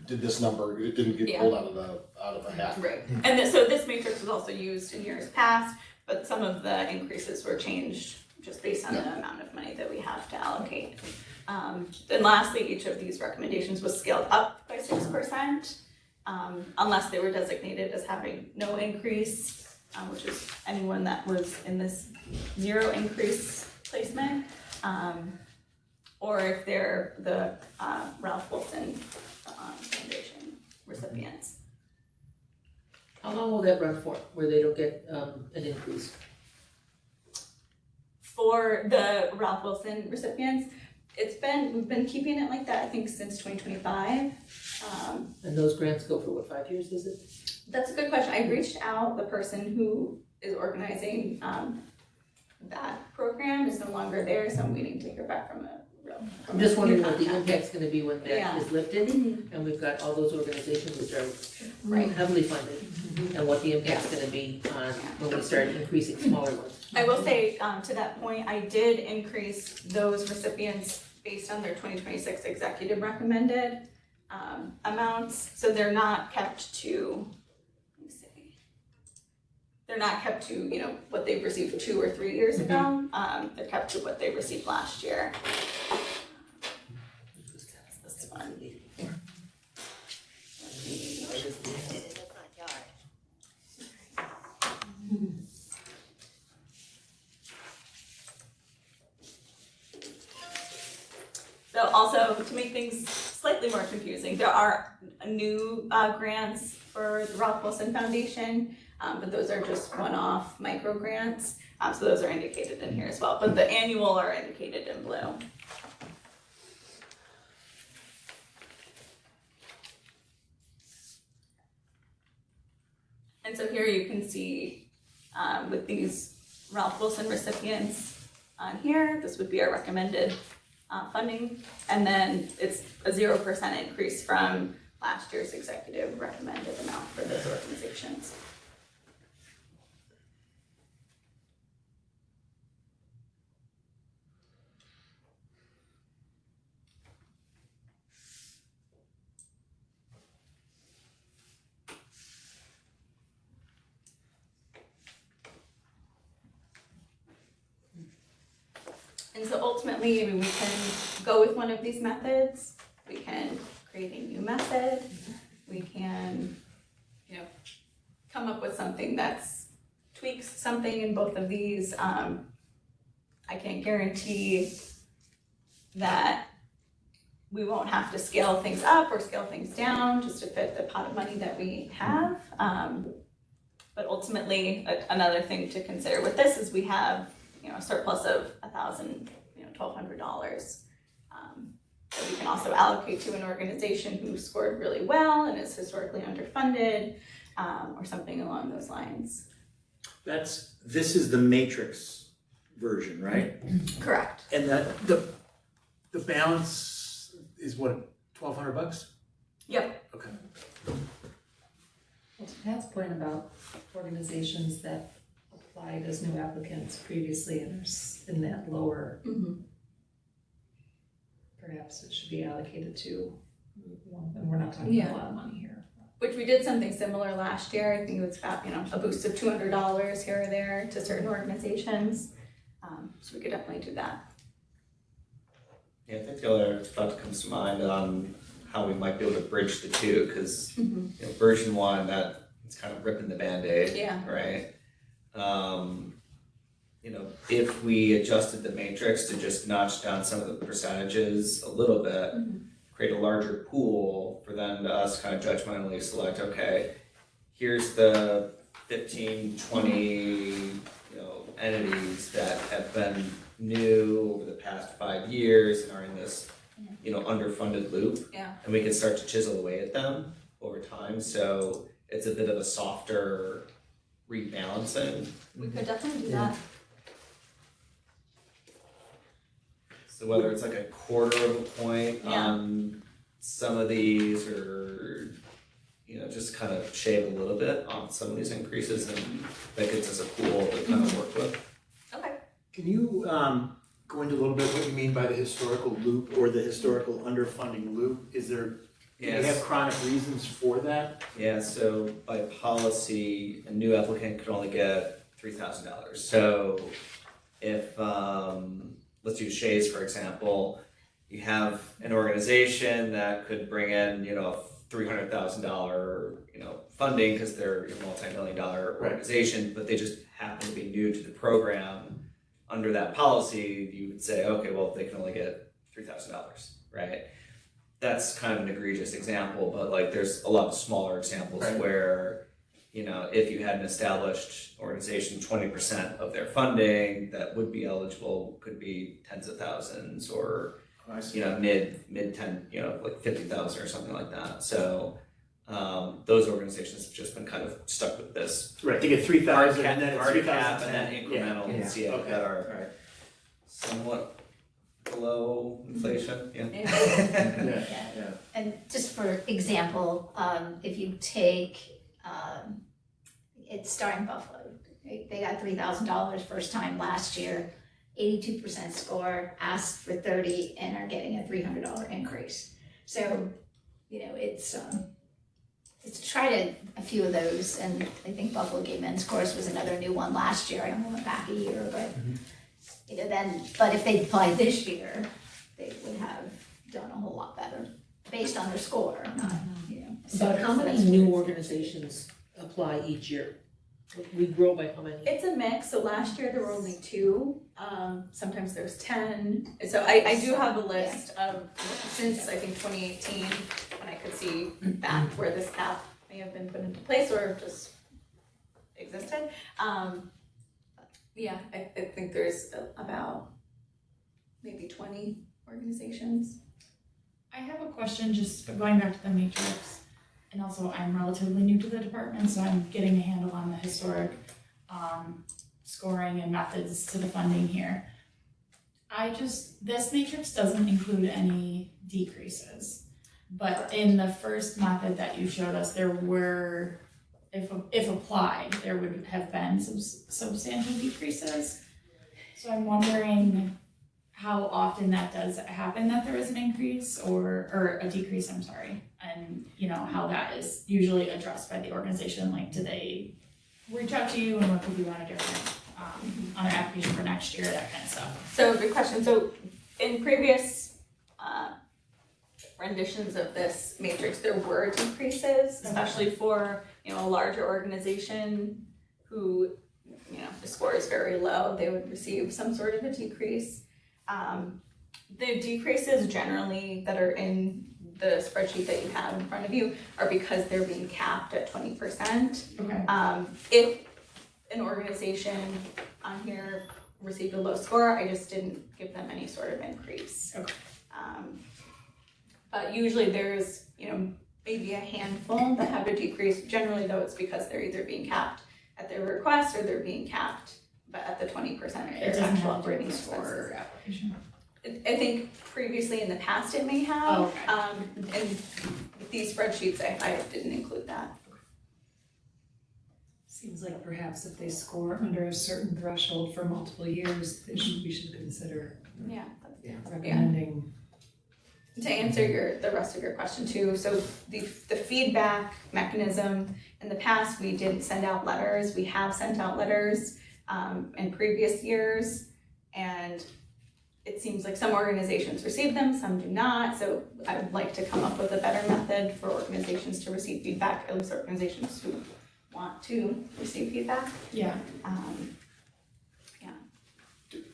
did this number, it didn't get pulled out of a hat. Right, and so this matrix was also used in years past, but some of the increases were changed just based on the amount of money that we have to allocate. Then lastly, each of these recommendations was scaled up by 6%, unless they were designated as having no increase, which is anyone that was in this 0 increase placement, or if they're the Ralph Wilson Foundation recipients. How long will that run for, where they don't get an increase? For the Ralph Wilson recipients, we've been keeping it like that, I think, since 2025. And those grants go for what, 5 years, is it? That's a good question. I reached out, the person who is organizing that program is no longer there, so I'm waiting to hear back from I'm just wondering what the impact's gonna be when that Yeah. is lifted, and we've got all those organizations which are Right. heavily funded, and what the impact's gonna be on when we start increasing smaller ones. I will say, to that point, I did increase those recipients based on their 2026 executive recommended amounts, so they're not kept to, let me see, they're not kept to, what they've received 2 or 3 years ago, they're kept to what they received last year. This one. So also, to make things slightly more confusing, there are new grants for the Ralph Wilson Foundation, but those are just one-off micro grants, so those are indicated in here as well, but the annual are indicated in blue. And so here you can see with these Ralph Wilson recipients on here, this would be our recommended funding, and then it's a 0% increase from last year's executive recommended amount for those organizations. And so ultimately, we can go with one of these methods, we can create a new method, we can, come up with something that's tweaks something in both of these. I can't guarantee that we won't have to scale things up or scale things down just to fit the pot of money that we have. But ultimately, another thing to consider with this is we have a surplus of $1,200. That we can also allocate to an organization who scored really well and is historically underfunded, or something along those lines. This is the matrix version, right? Correct. And the balance is what, $1,200? Yep. Okay. Well, to Pat's point about organizations that applied as new applicants previously and are in that lower, perhaps it should be allocated to, and we're not talking about a lot of money here. Which we did something similar last year. I think it was about, a boost of $200 here or there to certain organizations. So we could definitely do that. Yeah, I think the other thought that comes to mind on how we might be able to bridge the two, because version one, that it's kind of ripping the Band-Aid, Yeah. right? If we adjusted the matrix to just notch down some of the percentages a little bit, create a larger pool for them to us kind of judgmentally select, okay, here's the 15, 20, entities that have been new over the past 5 years and are in this, underfunded loop. Yeah. And we can start to chisel away at them over time, so it's a bit of a softer rebalancing. We could definitely do that. So whether it's like a quarter of a point Yeah. on some of these, or just kind of shave a little bit on some of these increases, and that gets us a pool to kind of work with. Okay. Can you go into a little bit what you mean by the historical loop or the historical underfunding loop? Do we have chronic reasons for that? Yeah, so by policy, a new applicant could only get $3,000. So if, let's use Shays for example, you have an organization that could bring in, $300,000, funding because they're a multi-million-dollar organization, but they just happen to be new to the program. Under that policy, you would say, okay, well, they can only get $3,000, right? That's kind of an egregious example, but there's a lot of smaller examples where, if you had an established organization, 20% of their funding that would be eligible could be tens of thousands, or mid 10, like 50,000 or something like that. So those organizations have just been kind of stuck with this. Right, to get 3,000 and then it's hard 3,000 cap and then incremental that are somewhat below inflation. Yeah. And just for example, if you take, it's starting Buffalo, they got $3,000 first time last year, 82% score, asked for 30 and are getting a $300 increase. So, it's tried a few of those, and I think Buffalo Gay Men's Course was another new one last year. I only went back a year, but but if they applied this year, they would have done a whole lot better based on their score, not, About how many new organizations apply each year? We grow by how many? It's a mix. So last year there were only 2. Sometimes there's 10. So I do have a list of, since I think 2018, when I could see back where this cap may have been put into place or just existed. I think there's about maybe 20 organizations. I have a question, just going back to the matrix. And also, I'm relatively new to the department, so I'm getting a handle on the historic scoring and methods to the funding here. This matrix doesn't include any decreases, but in the first method that you showed us, there were, if applied, there would have been some substantial decreases. So I'm wondering how often that does happen, that there is an increase or a decrease, I'm sorry, and how that is usually addressed by the organization. Like, do they reach out to you and work with you on a different on an application for next year, that kind of stuff? So good question. So in previous renditions of this matrix, there were decreases, especially for a larger organization who the score is very low. They would receive some sort of a decrease. The decreases generally that are in the spreadsheet that you have in front of you are because they're being capped at 20%. Okay. If an organization on here received a low score, I just didn't give them any sort of increase. Okay. But usually there's, maybe a handful that have a decrease. Generally though, it's because they're either being capped at their request or they're being capped but at the 20% of It their doesn't actual have to operating be expenses. for application. I think previously in the past it may have, Oh, okay. and these spreadsheets, I didn't include that. Seems like perhaps if they score under a certain threshold for multiple years, we should consider Yeah. recommending. To answer the rest of your question too, so the feedback mechanism, in the past, we didn't send out letters. We have sent out letters in previous years, and it seems like some organizations receive them, some do not. So I would like to come up with a better method for organizations to receive feedback, at least organizations who want to receive feedback. Yeah.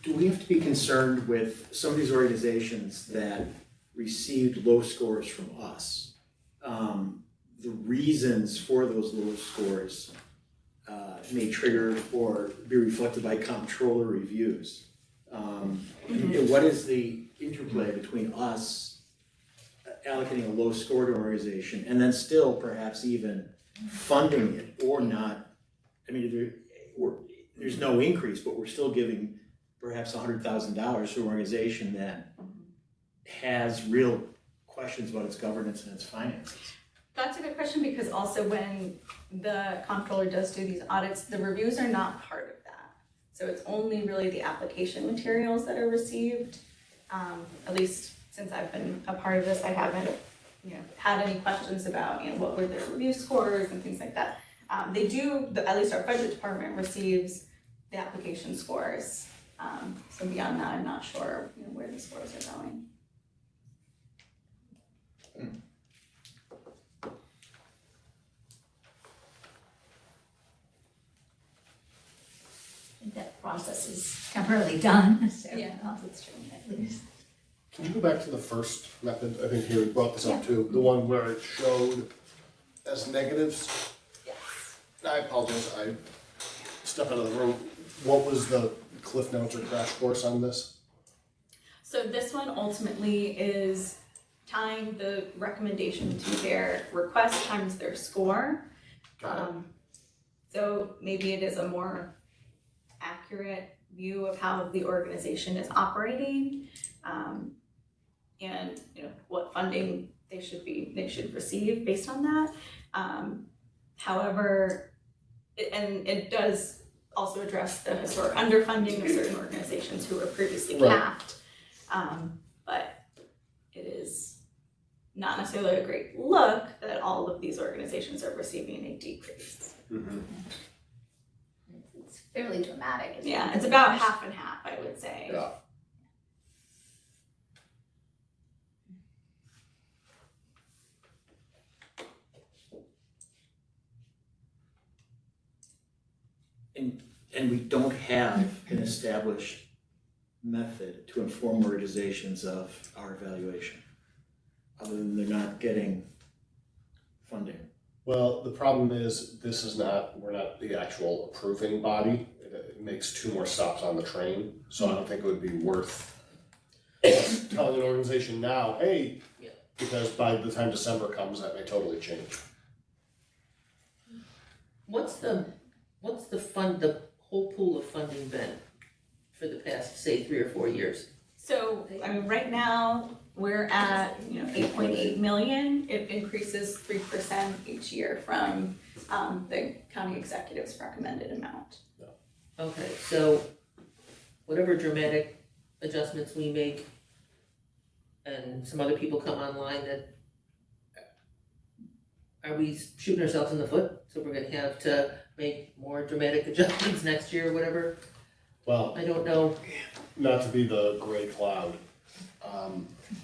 Do we have to be concerned with some of these organizations that received low scores from us? The reasons for those low scores may trigger or be reflected by comptroller reviews. And what is the interplay between us allocating a low score to an organization and then still perhaps even funding it or not? I mean, there's no increase, but we're still giving perhaps $100,000 to an organization that has real questions about its governance and its finances. That's a good question, because also when the comptroller does do these audits, the reviews are not part of that. So it's only really the application materials that are received. At least since I've been a part of this, I haven't, had any questions about, what were their review scores and things like that. They do, at least our budget department receives the application scores. So beyond that, I'm not sure, where the scores are going. That process is temporarily done, so Yeah. it's true at least. Can you go back to the first method? I think Haley brought this up too, the one where it showed as negatives. Yes. I apologize, I stepped out of the room. What was the Cliff Notes or crash course on this? So this one ultimately is tying the recommendation to their request times their score. Got it. So maybe it is a more accurate view of how the organization is operating, and what funding they should receive based on that. However, it does also address the historic underfunding of certain organizations who were previously Right. capped. But it is not necessarily a great look that all of these organizations are receiving a decrease. Mm-hmm. It's fairly dramatic. Isn't Yeah, it? it's about half and half, I would say. Yeah. And we don't have an established method to inform organizations of our evaluation, other than they're not getting funding. Well, the problem is, we're not the actual approving body. It makes 2 more stops on the train, so I don't think it would be worth telling an organization now, hey, Yeah. because by the time December comes, that may totally change. What's the whole pool of funding been for the past, say, 3 or 4 years? So, right now, we're at, 8.8 million. It increases 3% each year from, the county executive's recommended amount. Okay, so whatever dramatic adjustments we make and some other people come online, that are we shooting ourselves in the foot? So we're gonna have to make more dramatic adjustments next year or whatever? Well, I don't know. not to be the gray cloud.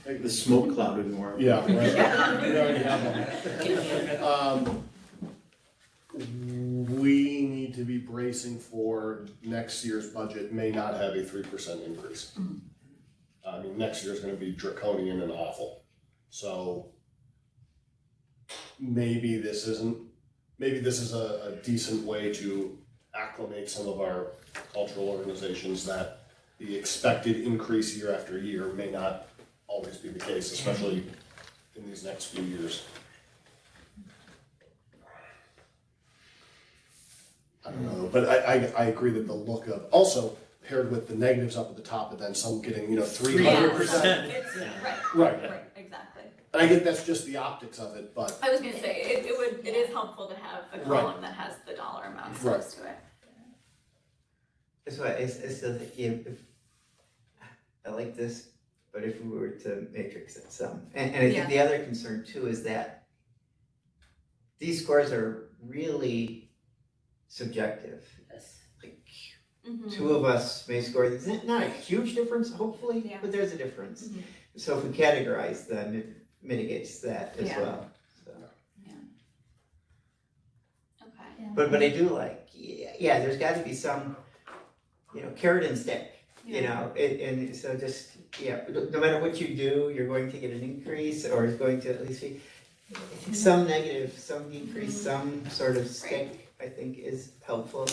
Like the smoke cloud would be more. Yeah, right. We already have one. We need to be bracing for next year's budget may not have a 3% increase. I mean, next year's gonna be draconian and awful. So maybe this is a decent way to acclimate some of our cultural organizations that the expected increase year after year may not always be the case, especially in these next few years. I don't know, but I agree that the look of, also paired with the negatives up at the top and then some getting, 300%. It's, Right. right, exactly. And I think that's just the optics of it, but I was gonna say, it is helpful to have a Right. column that has the dollar amounts Right. next to it. That's why I still think, if, I like this, but if we were to matrix it some, and I think the other concern too is that these scores are really subjective. Yes. Like, Mm-hmm. two of us may score, not a huge difference, hopefully, Yeah. but there's a difference. Mhm. So if we categorize them, it mitigates that as Yeah. well, so. Okay. But I do like, yeah, there's gotta be some, carrot and stick, and so just, no matter what you do, you're going to get an increase, or it's going to at least be some negative, some decrease, some sort of stick, I think is helpful.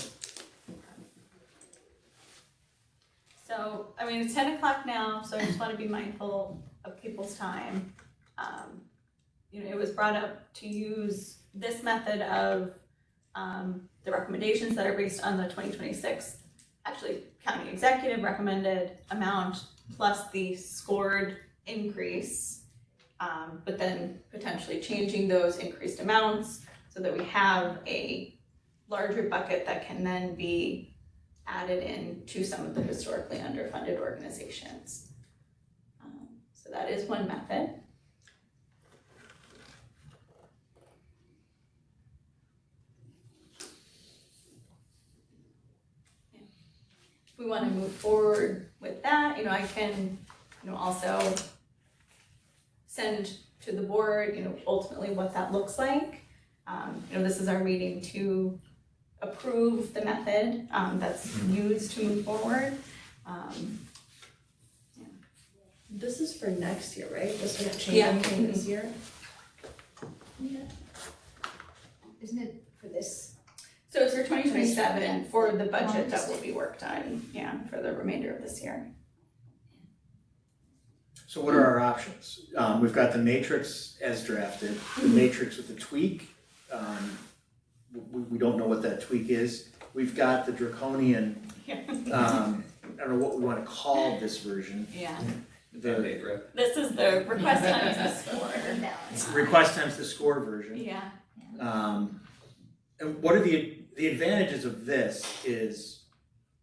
So, I mean, it's 10 o'clock now, so I just want to be mindful of people's time. It was brought up to use this method of the recommendations that are based on the 2026, actually county executive recommended amount plus the scored increase, but then potentially changing those increased amounts so that we have a larger bucket that can then be added in to some of the historically underfunded organizations. So that is one method. If we want to move forward with that, I can, also send to the board, ultimately what that looks like. This is our meeting to approve the method that's used to move forward. This is for next year, right? This won't change Yeah. anything this year? Isn't it for this? So it's for 2027 for the budget that will be worked on, for the remainder of this year. So what are our options? We've got the matrix as drafted, the matrix with the tweak. We don't know what that tweak is. We've got the draconian, I don't know what we want to call this version. Yeah. Band-Aid rip. This is the request times the score. Request times the score version. Yeah. And what are the advantages of this is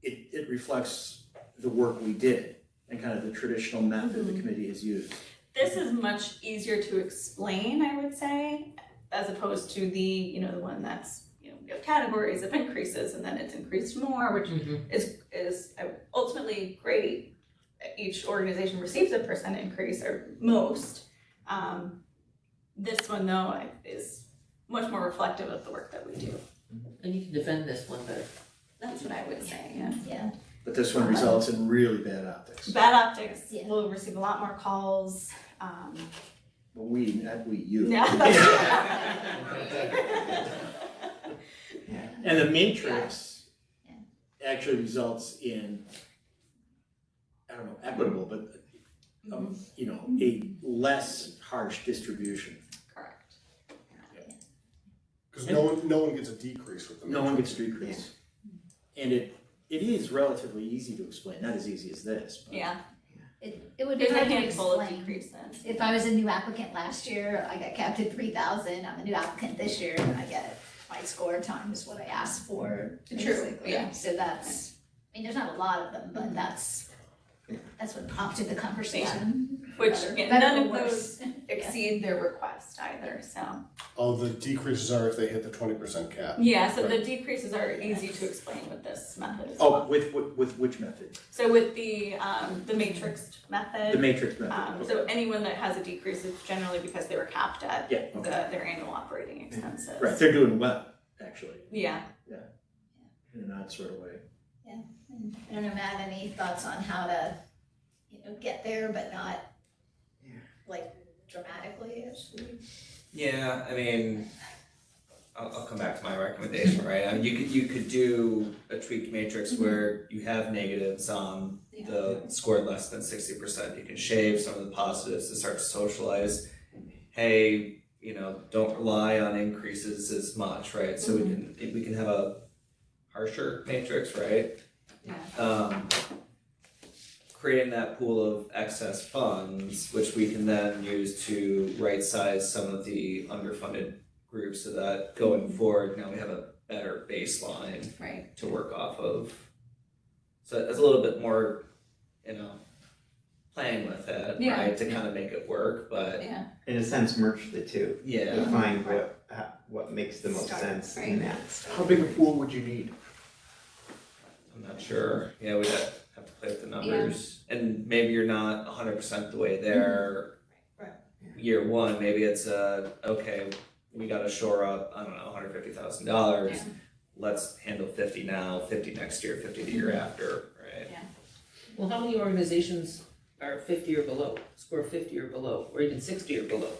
it reflects the work we did and kind of the traditional method the committee has used. This is much easier to explain, I would say, as opposed to the, the one that's, you have categories of increases and then it's increased more, which is ultimately great. Each organization receives a % increase or most. This one though is much more reflective of the work that we do. And you can defend this one better. That's what I would say, Yeah. But this one results in really bad optics. Bad optics, Yeah. we'll receive a lot more calls. Well, you. Yeah. And the matrix actually results in, I don't know, equitable, but a less harsh distribution. Correct. because no one gets a decrease with the No one gets a decrease. And it is relatively easy to explain, not as easy as this. But. Yeah. It would be There's a hard to handful of explain. decreases. If I was a new applicant last year, I got capped at 3,000, I'm a new applicant this year, and I get my score times what I asked for, True, basically. yeah. So that's, there's not a lot of them, but that's what prompted the conversation. Which, Better none or of worse. those exceed their request either, so. Oh, the decreases are if they hit the 20% cap. Yeah, so the decreases are easy to explain with this method as Oh, well. with which method? So with the matrixed method. The matrix method. So anyone that has a decrease is generally because they were capped at Yeah, okay. their annual operating expenses. Right, they're doing well, actually, Yeah. in an odd sort of way. I don't know, Matt, any thoughts on how to, get there, but not like dramatically as we. Yeah, I mean, I'll come back to my recommendation, right? You could do a tweaked matrix where you have negatives on the scored less than 60%. You can shave some of the positives to start to socialize. Hey, don't rely on increases as much, right? So we can have a harsher matrix, right? Yeah. Creating that pool of excess funds, which we can then use to right size some of the underfunded groups so that going forward, now we have a better baseline Right. to work off of. So it's a little bit more, playing with it, Yeah. right, to kind of make it work, but Yeah. In a sense, merge the two. yeah. Define what makes the most Start, sense right. in that. How big a pool would you need? I'm not sure. Yeah, we'd have to play with the numbers. And maybe you're not 100% the way there. Right. Year one, maybe it's okay, we gotta shore up, I don't know, $150,000. Yeah. Let's handle 50 now, 50 next year, 50 the year after, right? Well, how many organizations are 50 or below, score 50 or below, or even 60 or below?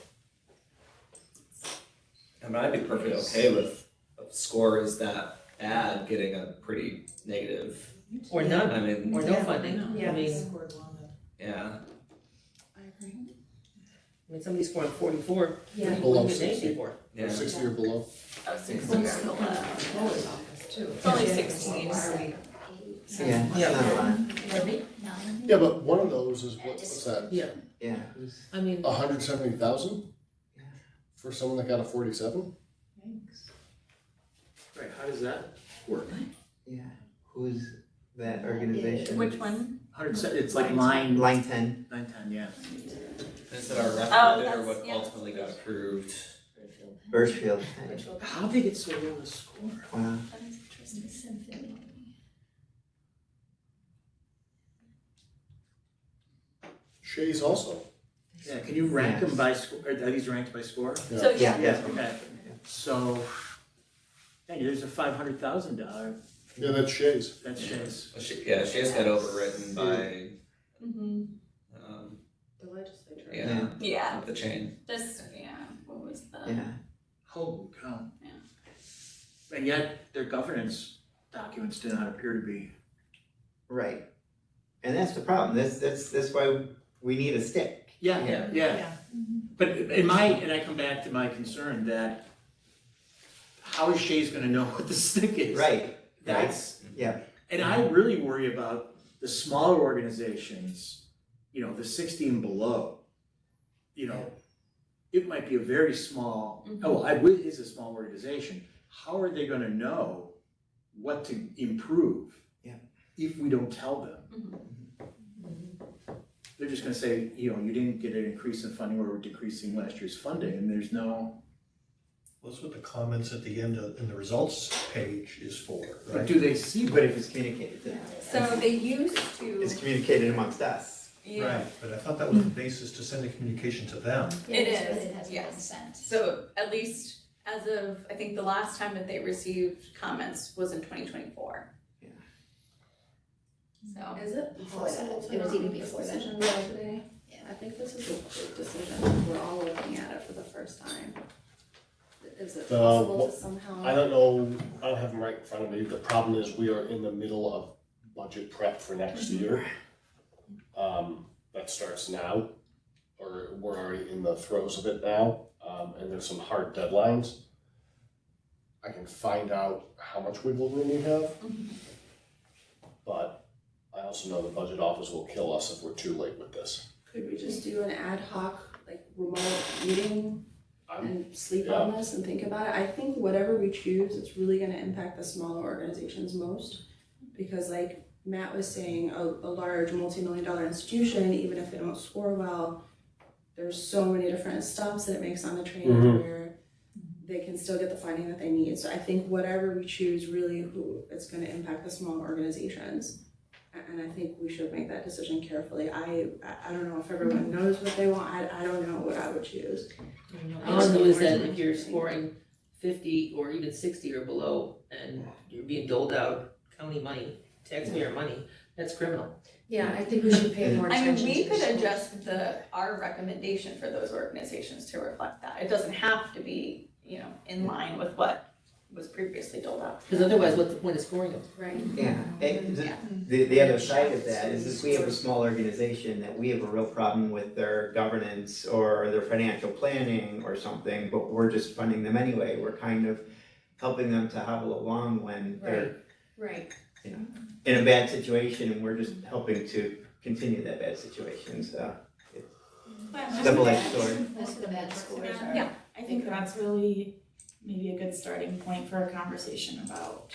I mean, I'd be perfectly okay with a score is that bad getting a pretty negative, Or none, I mean, or no funding, Yeah. I mean, Scored well enough. yeah. I agree. somebody's scoring 44, Yeah. you Below wouldn't get 60. anything for it. Yeah. 60 or below. Oh, 60 Well, or still, below. Lowell's office too. It's only 16. Why are we- Yeah, that's not a lot. Nine. Yeah, but one of those is, what's that, Yeah, I mean, 170,000? Yeah. For someone that got a 47? Right, how does that work? yeah. Who's that organization? Which one? It's like line Line 10. 10, yeah. Is it our recommended or that's- what yeah. ultimately got approved? Birchfield. How big it's so low to score? Wow. Shays also. Yeah, can you rank them by score, are these ranked by score? Yeah. So, Yeah. Yes, okay. So, hey, there's a $500,000, Yeah, that's Shays. that's Shays. She has got overwritten by, The legislature. yeah, yeah, up the chain. this, what was the? Yeah. Holy cow. Yeah. And yet, their governance documents do not appear to be. Right. And that's the problem. That's why we need a stick. Yeah. Yeah. But and I come back to my concern that how is Shays gonna know what the stick is? Right. That's, Yeah. and I really worry about the smaller organizations, the 60 and below. It might be a very small, it is a small organization. How are they gonna know what to improve? Yeah. If we don't tell them? They're just gonna say, you didn't get an increase in funding or we're decreasing last year's funding, and there's no. That's what the comments at the end in the results page is for, But right? do they see? But if it's communicated to So they used to. it's communicated amongst us. Yeah. Right, but I thought that was the basis to send a communication to them. It Yes, but is, it hasn't been yes. sent. So at least as of, I think the last time that they received comments was in 2024. Yeah. So, Is it Before possible that. to It was not even make this before that. decision by today? Yeah. I think this is a big decision, we're all looking at it for the first time. Is it possible to somehow? I don't know, I don't have them right in front of me. The problem is we are in the middle of budget prep for next year. That starts now, or we're already in the throes of it now, and there's some hard deadlines. I can find out how much wiggle room we have. But I also know the budget office will kill us if we're too late with this. Could we just do an ad hoc, remote meeting I'm- and sleep on this and think about it? I think whatever we choose, it's really gonna impact the smaller organizations most. Because Matt was saying, a large multi-million-dollar institution, even if they don't score well, there's so many different stops that it makes on the train Mhm. where they can still get the funding that they need. So I think whatever we choose, really, it's gonna impact the smaller organizations. And I think we should make that decision carefully. I don't know if everyone knows what they want. I don't know what I would choose. all I know is that if you're scoring 50 or even 60 or below and you're being doled out county money, taxpayer money, that's criminal. Yeah, I think we should pay more I mean, attention to we the could schools. adjust our recommendation for those organizations to reflect that. It doesn't have to be, you know, in line with what was previously doled out. Because otherwise, what's the point of scoring them? Right. Yeah, the other side of that is if we have a small organization that we have a real problem with their governance or their financial planning or something, but we're just funding them anyway, we're kind of helping them to hobble along when they're Right. in a bad situation, and we're just helping to continue that bad situation, so it's double-edged sword. That's what the bad scores are. Yeah, I think that's really maybe a good starting point for a conversation about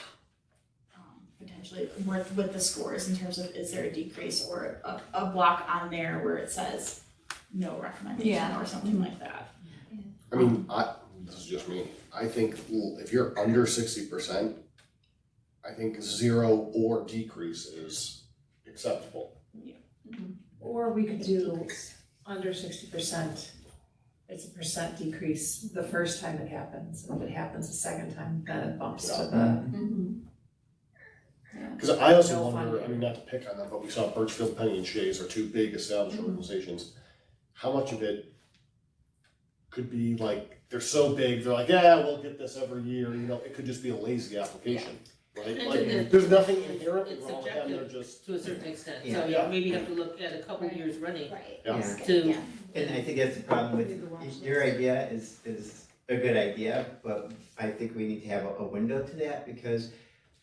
potentially with the scores in terms of is there a decrease or a block on there where it says no recommendation or something like that. I mean, this is just me, I think if you're under 60%, I think 0 or decrease is acceptable. Or we could do under 60%, it's a percent decrease the first time it happens. If it happens the second time, then it bumps to the. Because I also No wonder, funding. I mean, not to pick on them, but we saw Birchfield, Penny and Shays are two big established organizations. How much of it could be like, they're so big, they're like, yeah, we'll get this every year, you know, it could just be a lazy application, right? And Like, there's nothing inherently It's wrong with them, they're subjective just. to a certain extent, so Yeah. you maybe have to look at a couple years running Right. Yeah. to, And I think that's the problem with, your idea is a good idea, but I think we need to have a window to that, because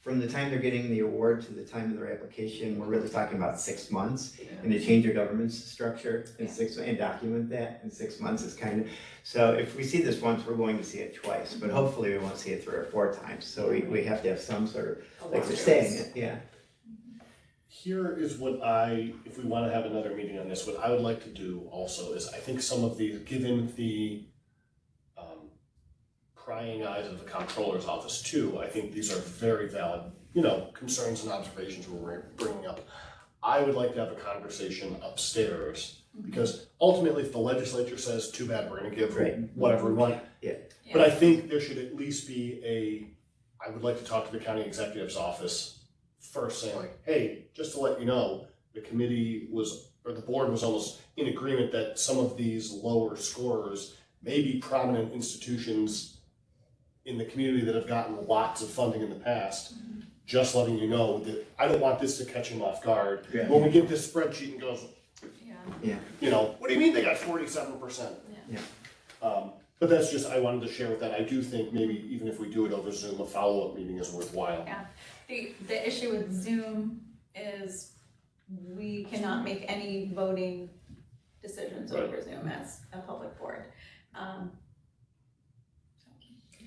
from the time they're getting the award to the time of their application, we're really talking about 6 months. And to change your governance structure in 6, and document that in 6 months is kind of, so if we see this once, we're going to see it twice, but hopefully we won't see it 3 or 4 times. So we have to have some sort of, like you're saying, yeah. Here is what if we want to have another meeting on this, what I would like to do also is, I think some of these, given the prying eyes of the comptroller's office too, I think these are very valid, you know, concerns and observations we're bringing up. I would like to have a conversation upstairs, because ultimately if the legislature says, too bad, we're gonna give whatever we want. Yeah. But I think there should at least be I would like to talk to the county executive's office first, saying like, hey, just to let you know, the committee or the board was almost in agreement that some of these lower scorers may be prominent institutions in the community that have gotten lots of funding in the past. Just letting you know that I don't want this to catch him off guard. Yeah. When we get this spreadsheet and goes, Yeah. you know, what do you mean they got 47%? Yeah. But that's just, I wanted to share with that. I do think maybe even if we do it over Zoom, a follow-up meeting is worthwhile. Yeah. The issue with Zoom is we cannot make any voting decisions over Zoom as a public board.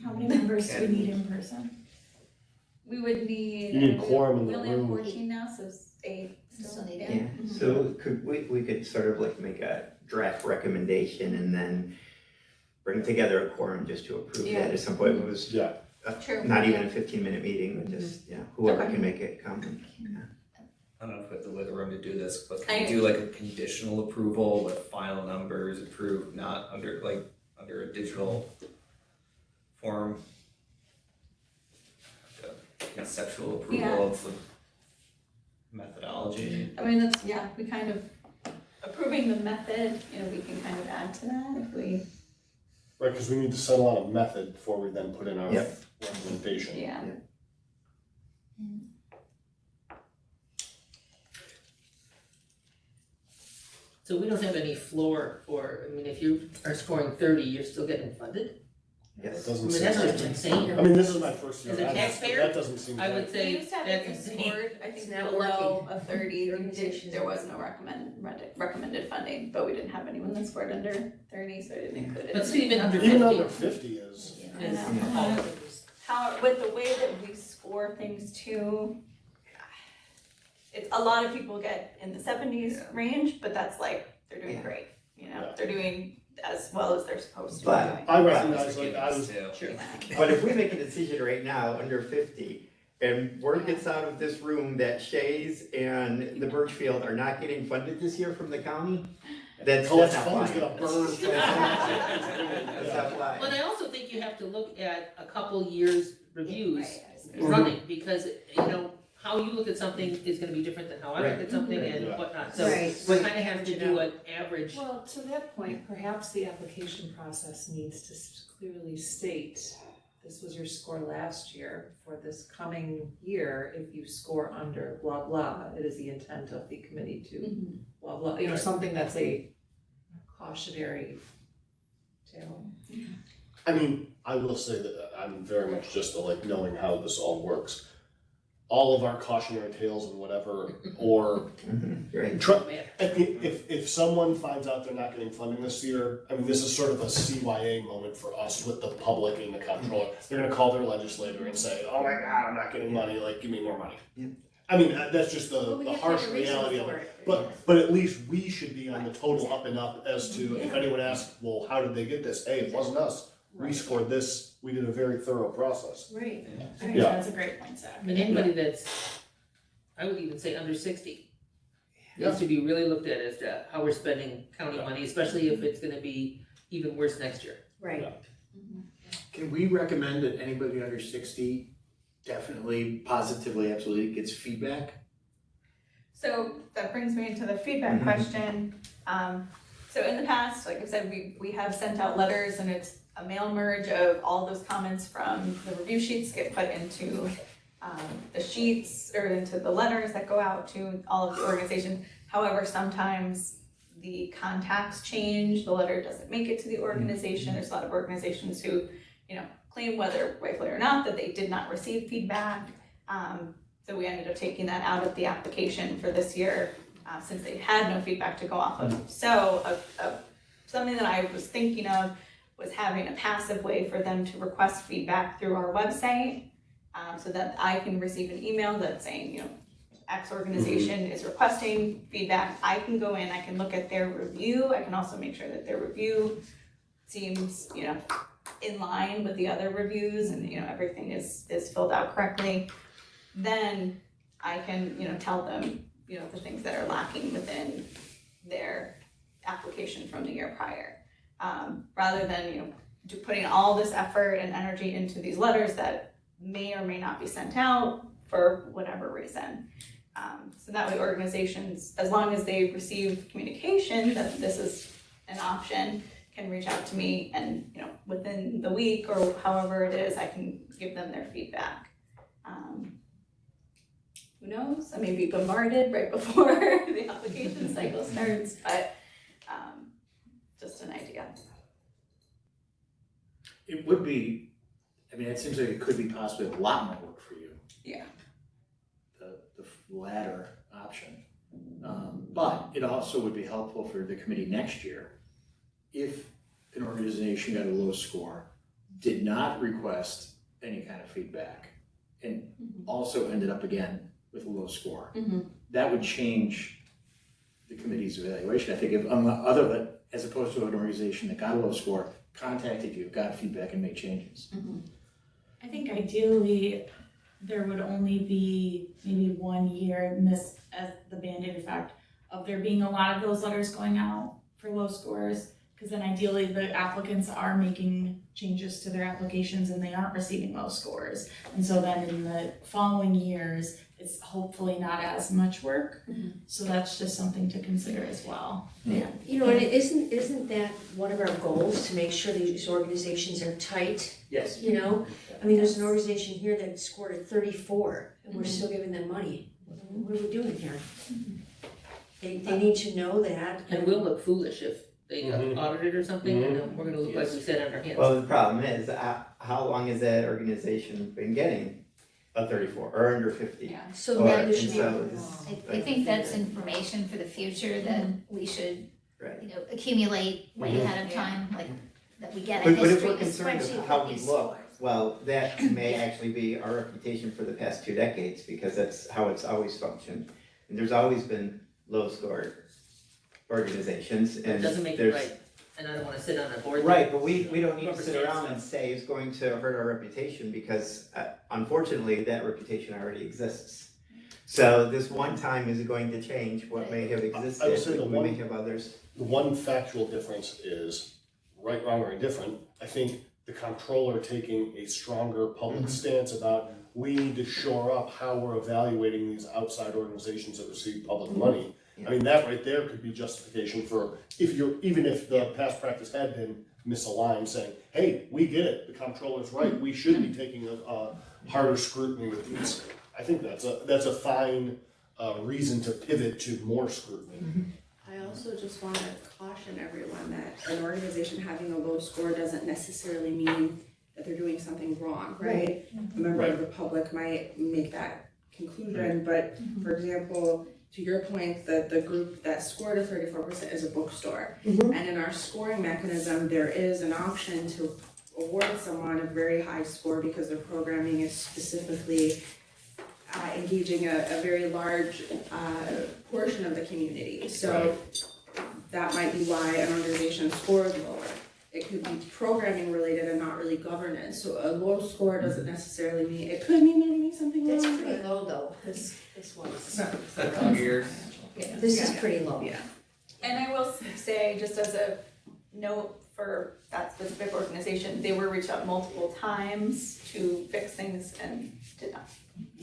How many members do we need in person? We would need. You need quorum in the We only have room. 14 now, so 8 Still still, need yeah. Yeah, so we could sort of like make a draft recommendation and then bring together a quorum just to approve that at some point. It was Yeah. True. not even a 15-minute meeting, but just, whoever can make it come. I don't know if we have the wiggle room to do this, but can we do like a conditional approval with final numbers approved, not under a digital form? Like a conceptual approval of the methodology. I mean, that's, we kind of, approving the method, you know, we can kind of add to that if we, Right, because we need to settle on a method before we then put in our Yep. recommendation. yeah. so we don't have any floor for, I mean, if you are scoring 30, you're still getting funded? That Yes. I doesn't mean, seem that's right. just insane. I mean, this is my first year. As a at it, taxpayer, That doesn't seem I right. would We say used to have that's it insane. scored, I think It's not below working. a 30, The organization there was no recommended funding, but we didn't have anyone that scored under 30, so I didn't include it. But still, even under Even 50. under 50 is, I is- know. With the way that we score things too, it's, a lot of people get in the 70s range, but that's like, they're doing Yeah. great, you know, Yeah. they're doing as well as they're supposed to be But- doing. I recognize, like, I was, Sure. But if we make a decision right now, under 50, and word gets out of this room that Shays and the Birchfield are not getting funded this year from the county, that's college not fund's fine. gonna burn. That's not fine. But I also think you have to look at a couple years reviews Right. running, because, you know, how you look at something is gonna be different than how I look at something and Yeah. whatnot, so Right. we kinda have to do an average. Well, to that point, perhaps the application process needs to clearly state, this was your score last year, for this coming year, if you score under blah, blah, it is the intent of the committee to blah, blah, you know, something that's a cautionary tale. I mean, I will say that I'm very much just like knowing how this all works. All of our cautionary tales and whatever, or Right. if someone finds out they're not getting funding this year, I mean, this is sort of a CYA moment for us with the public and the comptroller. They're gonna call their legislator and say, oh my God, I'm not getting money, like, give me more money. Yeah. I mean, that's just Well, we the have to harsh have a reason reality of for it. it. But at least we should be on the total up and up as to, if anyone asks, well, how did they get this? Hey, it wasn't us. We scored this, we did a very thorough process. Right. I think Yeah. that's a great point, Zach. I mean, anybody that's, I would even say under 60, Yeah. needs to be really looked at as to how we're spending county money, especially if it's gonna be even worse next year. Right. Can we recommend that anybody under 60 definitely, positively, absolutely gets feedback? So that brings me into the feedback question. So in the past, like I said, we have sent out letters and it's a mail merge of all those comments from the review sheets get put into the sheets or into the letters that go out to all of the organizations. However, sometimes the contacts change, the letter doesn't make it to the organization. There's a lot of organizations who, you know, claim whether rightfully or not that they did not receive feedback. So we ended up taking that out of the application for this year since they had no feedback to go off of. So something that I was thinking of was having a passive way for them to request feedback through our website so that I can receive an email that's saying, you know, X organization is requesting feedback. I can go in, I can look at their review. I can also make sure that their review seems, you know, in line with the other reviews and, you know, everything is filled out correctly. Then I can, you know, tell them, you know, the things that are lacking within their application from the year prior. Rather than, you know, putting all this effort and energy into these letters that may or may not be sent out for whatever reason. So that way organizations, as long as they receive communication that this is an option, can reach out to me and, you know, within the week or however it is, I can give them their feedback. Who knows? I may be bombarded right before the application cycle starts, but just an idea. It would be, I mean, it seems like it could be possibly a lot more work for you. Yeah. The latter option. But it also would be helpful for the committee next year if an organization got a low score, did not request any kind of feedback, and also ended up again with a low score. That would change the committee's evaluation. I think if as opposed to an organization that got a low score, contacted you, got feedback and made changes. I think ideally, there would only be maybe 1 year, and this as the Band-Aid effect, of there being a lot of those letters going out for low scores, because then ideally the applicants are making changes to their applications and they aren't receiving low scores. And so then in the following years, it's hopefully not as much work. So that's just something to consider as well. Yeah. You know, and isn't that one of our goals, to make sure these organizations are tight? Yes. You know, I mean, there's an organization here that scored a 34 and we're still giving them money. What are we doing here? They need to know that. And we'll look foolish if they got audited or something, and then we're gonna look like we sat on our hands. Well, the problem is, how long has that organization been getting a 34 or under 50? So Or- then there should and be. so it's I think that's information for the future that we should, Right. you know, accumulate way ahead of time, like, that we get a But if history, we're a concerned spreadsheet with how with we these look, scores. well, that may actually be our reputation for the past 2 decades, because that's how it's always functioned. And there's always been low score organizations, It and doesn't make it there's. right, and I don't wanna sit on a board. Right, but we don't need to Rubber sit stamps around stuff. and say it's going to hurt our reputation, because unfortunately, that reputation already exists. So this one time is going to change what may have I would say existed, the we may one- have others. The one factual difference is, right, wrong, or indifferent, I think the comptroller taking a stronger public stance about we need to shore up how we're evaluating these outside organizations that receive public money. I mean, that right there could be justification for, even if the past practice had been misaligned, saying, hey, we get it, the comptroller's right, we should be taking a harder scrutiny with these. I think that's a fine reason to pivot to more scrutiny. I also just want to caution everyone that an organization having a low score doesn't necessarily mean that they're doing something wrong, right? A member of the public might make that conclusion, but for example, to your point, the group that scored a 34% is a bookstore. And in our scoring mechanism, there is an option to award someone a very high score because their programming is specifically engaging a very large portion of the community. So that might be why an organization scored lower. It could be programming related and not really governance. So a low score doesn't necessarily mean, it could mean they're doing something wrong. That's pretty low though, this one. It's not years. Yeah, this is pretty low. Yeah. And I will say, just as a note for that specific organization, they were reached out multiple times to fix things and did not.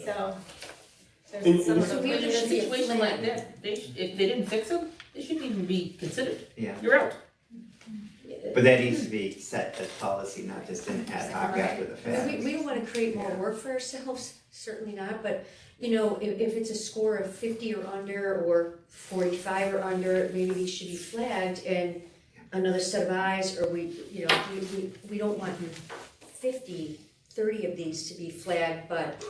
So there's some So sort in of a situation like that, if they didn't fix them, they shouldn't even be considered. Yeah. You're out. But that needs to be set as policy, not just an ad hoc after the fact. We don't wanna create more work for ourselves, certainly not, but you know, if it's a score of 50 or under, or 45 or under, maybe these should be flagged and another set of eyes, or we don't want 30 of these to be flagged, but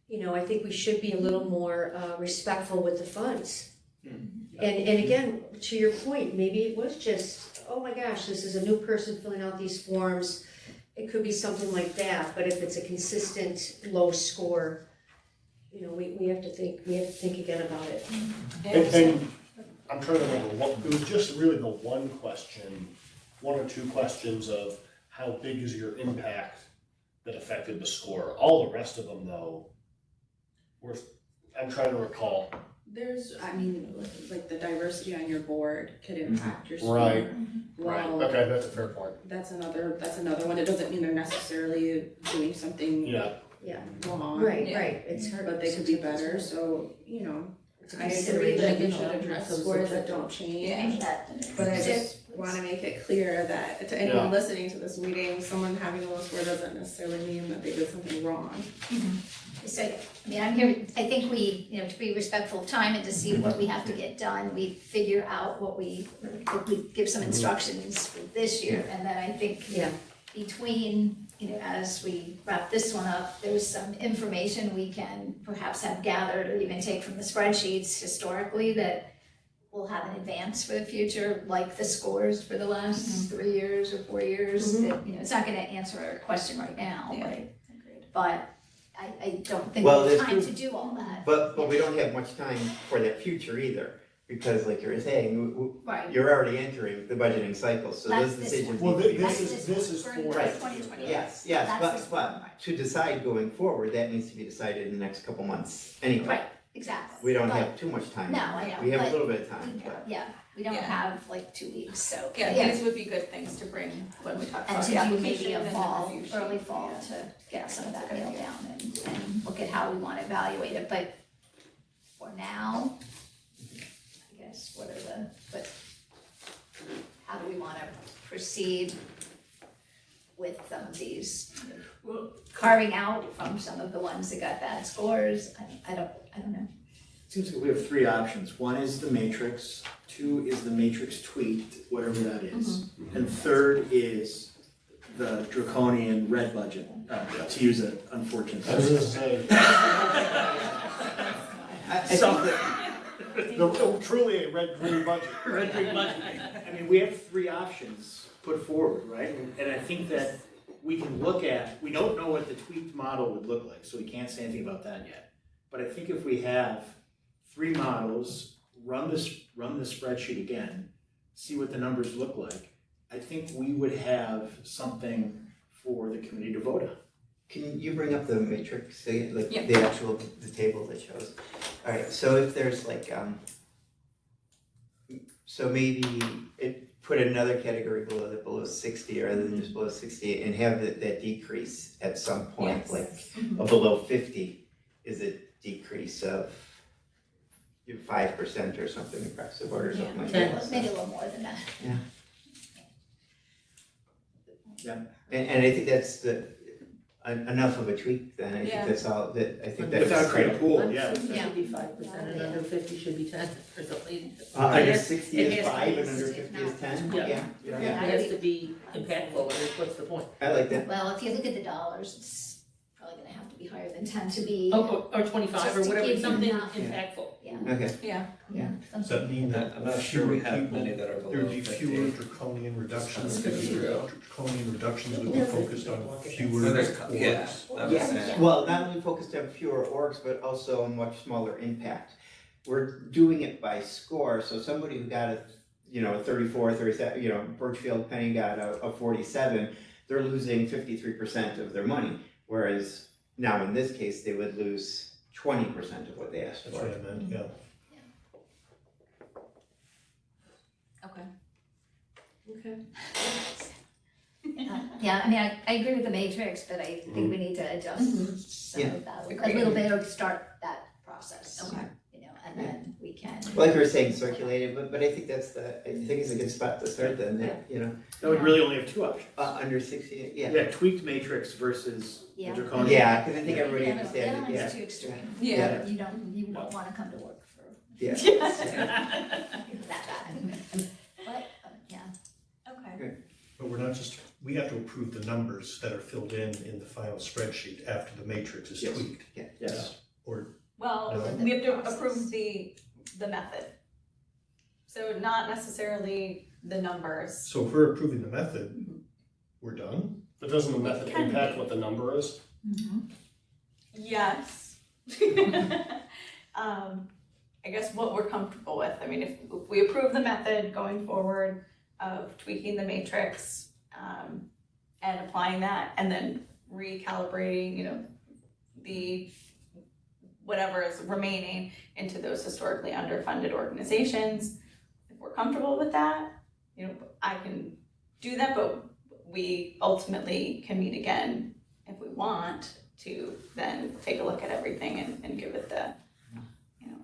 you know, I think we should be a little more respectful with the funds. And again, to your point, maybe it was just, oh my gosh, this is a new person filling out these forms. It could be something like that, but if it's a consistent low score, you know, we have to think again about it. And I'm trying to remember, it was just really the one or two questions of how big is your impact that affected the score. All the rest of them though, I'm trying to recall. Like the diversity on your board could impact your score. Right. Well, Okay, that's a fair point. that's another one. It doesn't mean they're necessarily doing something wrong. Right, it's hard. But they could be better, so, you know, I consider agree that we it, should address scores that don't change. Yeah. But I just wanna make it clear that to anyone listening to this meeting, someone having a low score doesn't necessarily mean that they did something wrong. So, I mean, I'm here, I think we, you know, to be respectful of time and to see what we have to get done, we figure out what we give some instructions for this year, and then I think between, you know, as we wrap this one up, there's some information we can perhaps have gathered or even take from the spreadsheets historically that we'll have in advance for the future, like the scores for the last 3 years or 4 years, that, you know, it's not gonna answer our question right now, but I don't think we have time to do all that. But we don't have much time for that future either, because like you were saying, Right. you're already entering the budgeting cycle, so That's those this decisions one. need to be Well, made. this is for 2020. Yes, That's this one. but to decide going forward, that needs to be decided in the next couple months anyway. Right, exactly. We don't But- have too much time. No, I know, We have a but little bit of time, but. we don't have like 2 weeks, so. Yeah, these would be good things to bring when we talk And about to the do maybe application a and the fall, review sheet. early fall to get some of that nailed down and look at how we wanna evaluate it, but for now, I guess, how do we wanna proceed with some of these? Carving out from some of the ones that got bad scores, I don't know. Seems like we have three options. One is the matrix, two is the matrix tweaked, whatever that is. And third is the draconian red budget, to use an unfortunate. I was gonna say, I think that, truly a red-green budget. Red green budget. I mean, we have three options put forward, right? And I think that we can look at, we don't know what the tweaked model would look like, so we can't say anything about that yet. But I think if we have three models, run the spreadsheet again, see what the numbers look like, I think we would have something for the committee to vote on. can you bring up the matrix, like Yeah. the actual, the table that shows? Alright, so if there's like, so maybe put another category below that, below 60, rather than just below 60, and have that decrease at some point, Yes. like a below 50 is a decrease of 5% or something across the board or something like that. Maybe a little more than that. And I think that's enough of a tweak then, I think Yeah. that's all, that, I think that's. Without creating a pool, Under yeah. 60 should be 5% and under 50 should be 10 or something. Under It has- 60 it is has to 5 be- and under 50 is 10? Yeah. Yeah, It has to be impactful, or what's the point? I like that. Well, if you look at the dollars, it's probably gonna have to be higher than 10 to be, Or 25 Just or to whatever, give you something enough. impactful. yeah, Okay. Yeah. yeah. Does that mean that I'm not sure we fewer have people, many that are below there would be 50. fewer draconian reductions, draconian reductions would be focused on fewer So there's, orgs? yeah, that was it. Well, not only focused on fewer orgs, but also a much smaller impact. We're doing it by score, so somebody who got a 34, 37, Birchfield Penny got a 47, they're losing 53% of their money. Whereas now in this case, they would lose 20% of what they asked That's for. what I meant, yeah. Okay. Okay. Yeah, I mean, I agree with the matrix, but I think we need to adjust some of that a little bit or start that process. Okay. And then we can. Like we were saying, circulated, but I think I think it's a good spot to start then, That would really only have two options. under 60, yeah. Yeah, tweaked matrix versus Yeah. draconian. Yeah, because I think everybody Yeah, understands it, it's yeah. too extreme. Yeah. You don't wanna come to work for Yeah. that bad. But, yeah. Okay. But we're not just, we have to approve the numbers that are filled in the final spreadsheet after the matrix is Yes. tweaked. Yes. Or, Well, No. we have to approve the method. So not necessarily the numbers. so if we're approving the method, we're done? But doesn't the method Can impact be. what the number is? Yes. I guess what we're comfortable with. I mean, if we approve the method going forward of tweaking the matrix, and applying that, and then recalibrating, the whatever is remaining into those historically underfunded organizations. If we're comfortable with that, I can do that, but we ultimately can meet again if we want to then take a look at everything and give it the,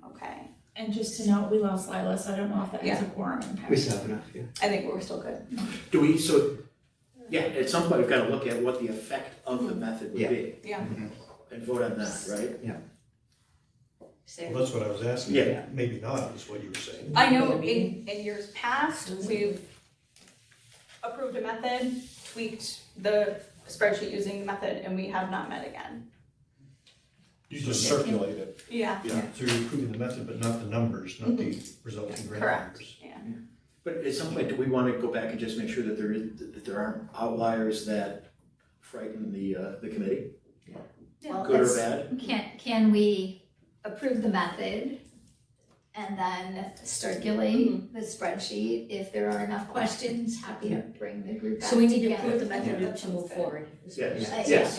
okay. And just to note, we lost Lila, so I don't know if that has a quorum impact. We still have enough, yeah. I think we're still good. Do we, at some point, we've got to look at what the effect of the method would be. Yeah. And vote on that, right? Well, that's what I was asking. Yeah. Maybe not, is what you were saying. I know in years past, we've approved a method, tweaked the spreadsheet using the method, and we have not met again. You just circulate it. Yeah, So you're approving the method, but not the numbers, not the resulting grant correct, numbers. yeah. But at some point, do we want to go back and just make sure that there aren't outliers that frighten the committee, Well, good or let's- bad? Can we approve the method and then circulate the spreadsheet? If there are enough questions, happy to bring the group back So we need to together. approve the method to move forward. Yes. Yes,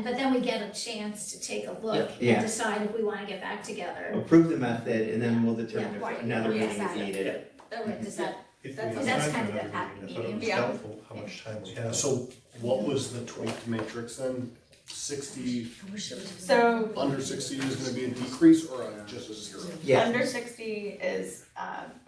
but then we get a chance to take a look Yeah. and decide if we wanna get back together. Approve the method, and then we'll determine Yeah, if right. another Yeah, meeting is exactly. needed. Okay, does that, If we That's- have that's time kind for of the another pack meeting, I thought it was meeting. Yeah. doubtful how much time we have. So what was the tweaked matrix then? 60, So under 60 is gonna be a decrease or just a zero? Yeah. under 60 is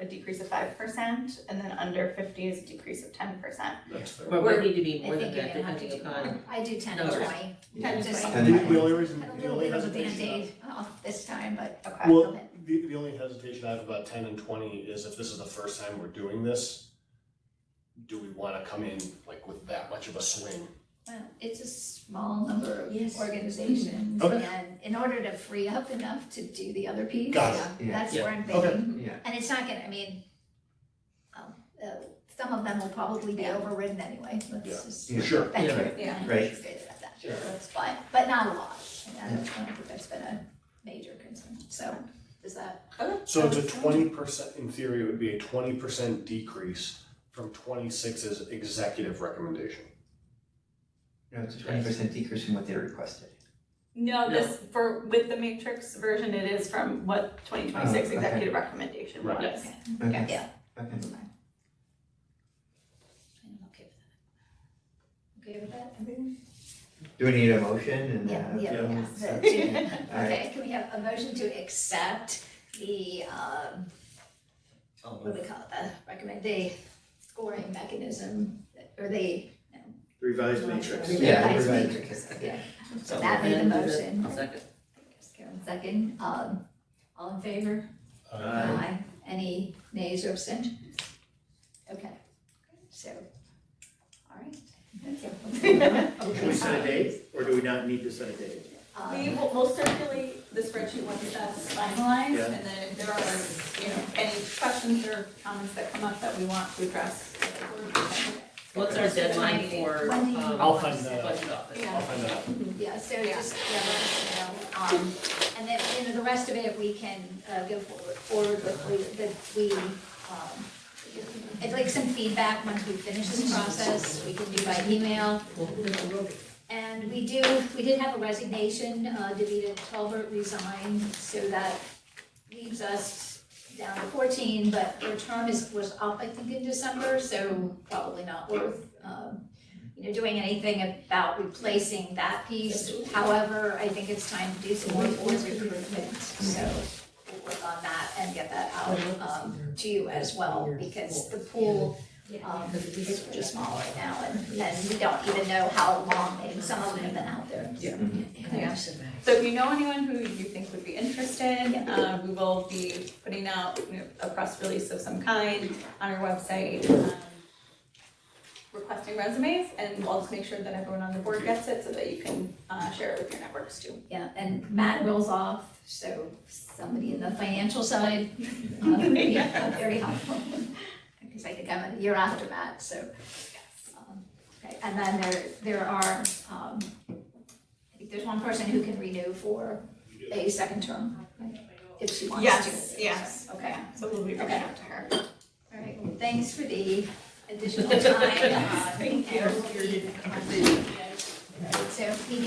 a decrease of 5%, and then under 50 is a decrease of 10%. That's fair. But we need to be I more think than you're that, gonna have to do depending upon. more. I do 10 No, to it's- 20. 10 to Just 20. The only reason, Had a the little only bit of a hesitation. Band-Aid off this time, but Okay. Well, the only hesitation I have about 10 and 20 is if this is the first time we're doing this, do we wanna come in like with that much of a swing? well, it's a small number of Yes. organizations, Okay. and in order to free up enough to do the other piece, Got it. Yeah. that's Yeah. where I'm Okay. thinking. Yeah. And it's not gonna, I mean, some of them will probably be overridden anyway, let's just. Yeah. Sure. Thank you. Yeah. Right. Straight at that. Sure. But not a lot, and I don't think that's been a major concern, so, is that? So it's a 20%, in theory, it would be a 20% decrease from 26's executive recommendation. No, it's a 20% decrease from what they requested. No, with the matrix version, it is from what 2026 Oh, okay. executive recommendation Right. was. Okay. Yeah. Okay. Okay with that? Do we need a motion and? Okay, can we have a motion to accept the, what do we call it, the scoring mechanism, or the Revised matrix. Yeah, revised revised. matrix, yeah. So that made the motion. Second. Karen, second, all in favor? Aye. Any nays or abstentions? Okay, so, all right, thank you. Can we set a date, or do we not need to set a date? We'll circulate the spreadsheet once that's finalized, Yeah. and then if there are, any questions or comments that come up that we want to address. What's our deadline for, When do you I'll find that out. budget office? Yeah. I'll find that out. Yeah, so just, let us know, and then, the rest of it, we can, go forward with, that we, I'd like some feedback once we finish this process, we can do by email. And we did have a resignation, Davida Tolbert resigned, so that leaves us down to 14, but her term was up, I think, in December, so probably not worth, doing anything about replacing that piece. However, I think it's time to do some more board recruitment, so we'll work on that and get that out, to you as well, because the pool, is just small right now, and we don't even know how long, maybe some of them have been out there. Yeah. So if you know anyone who you think would be interested, we will be putting out a press release of some kind on our website, requesting resumes, and we'll just make sure that everyone on the board gets it so that you can share it with your networks too. Yeah, and Matt rolls off, so somebody in the financial side, would be very helpful. Because I think I'm a year after Matt, so. Okay, and then there are, I think there's one person who can renew for a second term, right? If she wants to. Yes. Okay, So we'll be reaching out to her. all right, well, thanks for the additional time. Thank you. And we'll be- So, meeting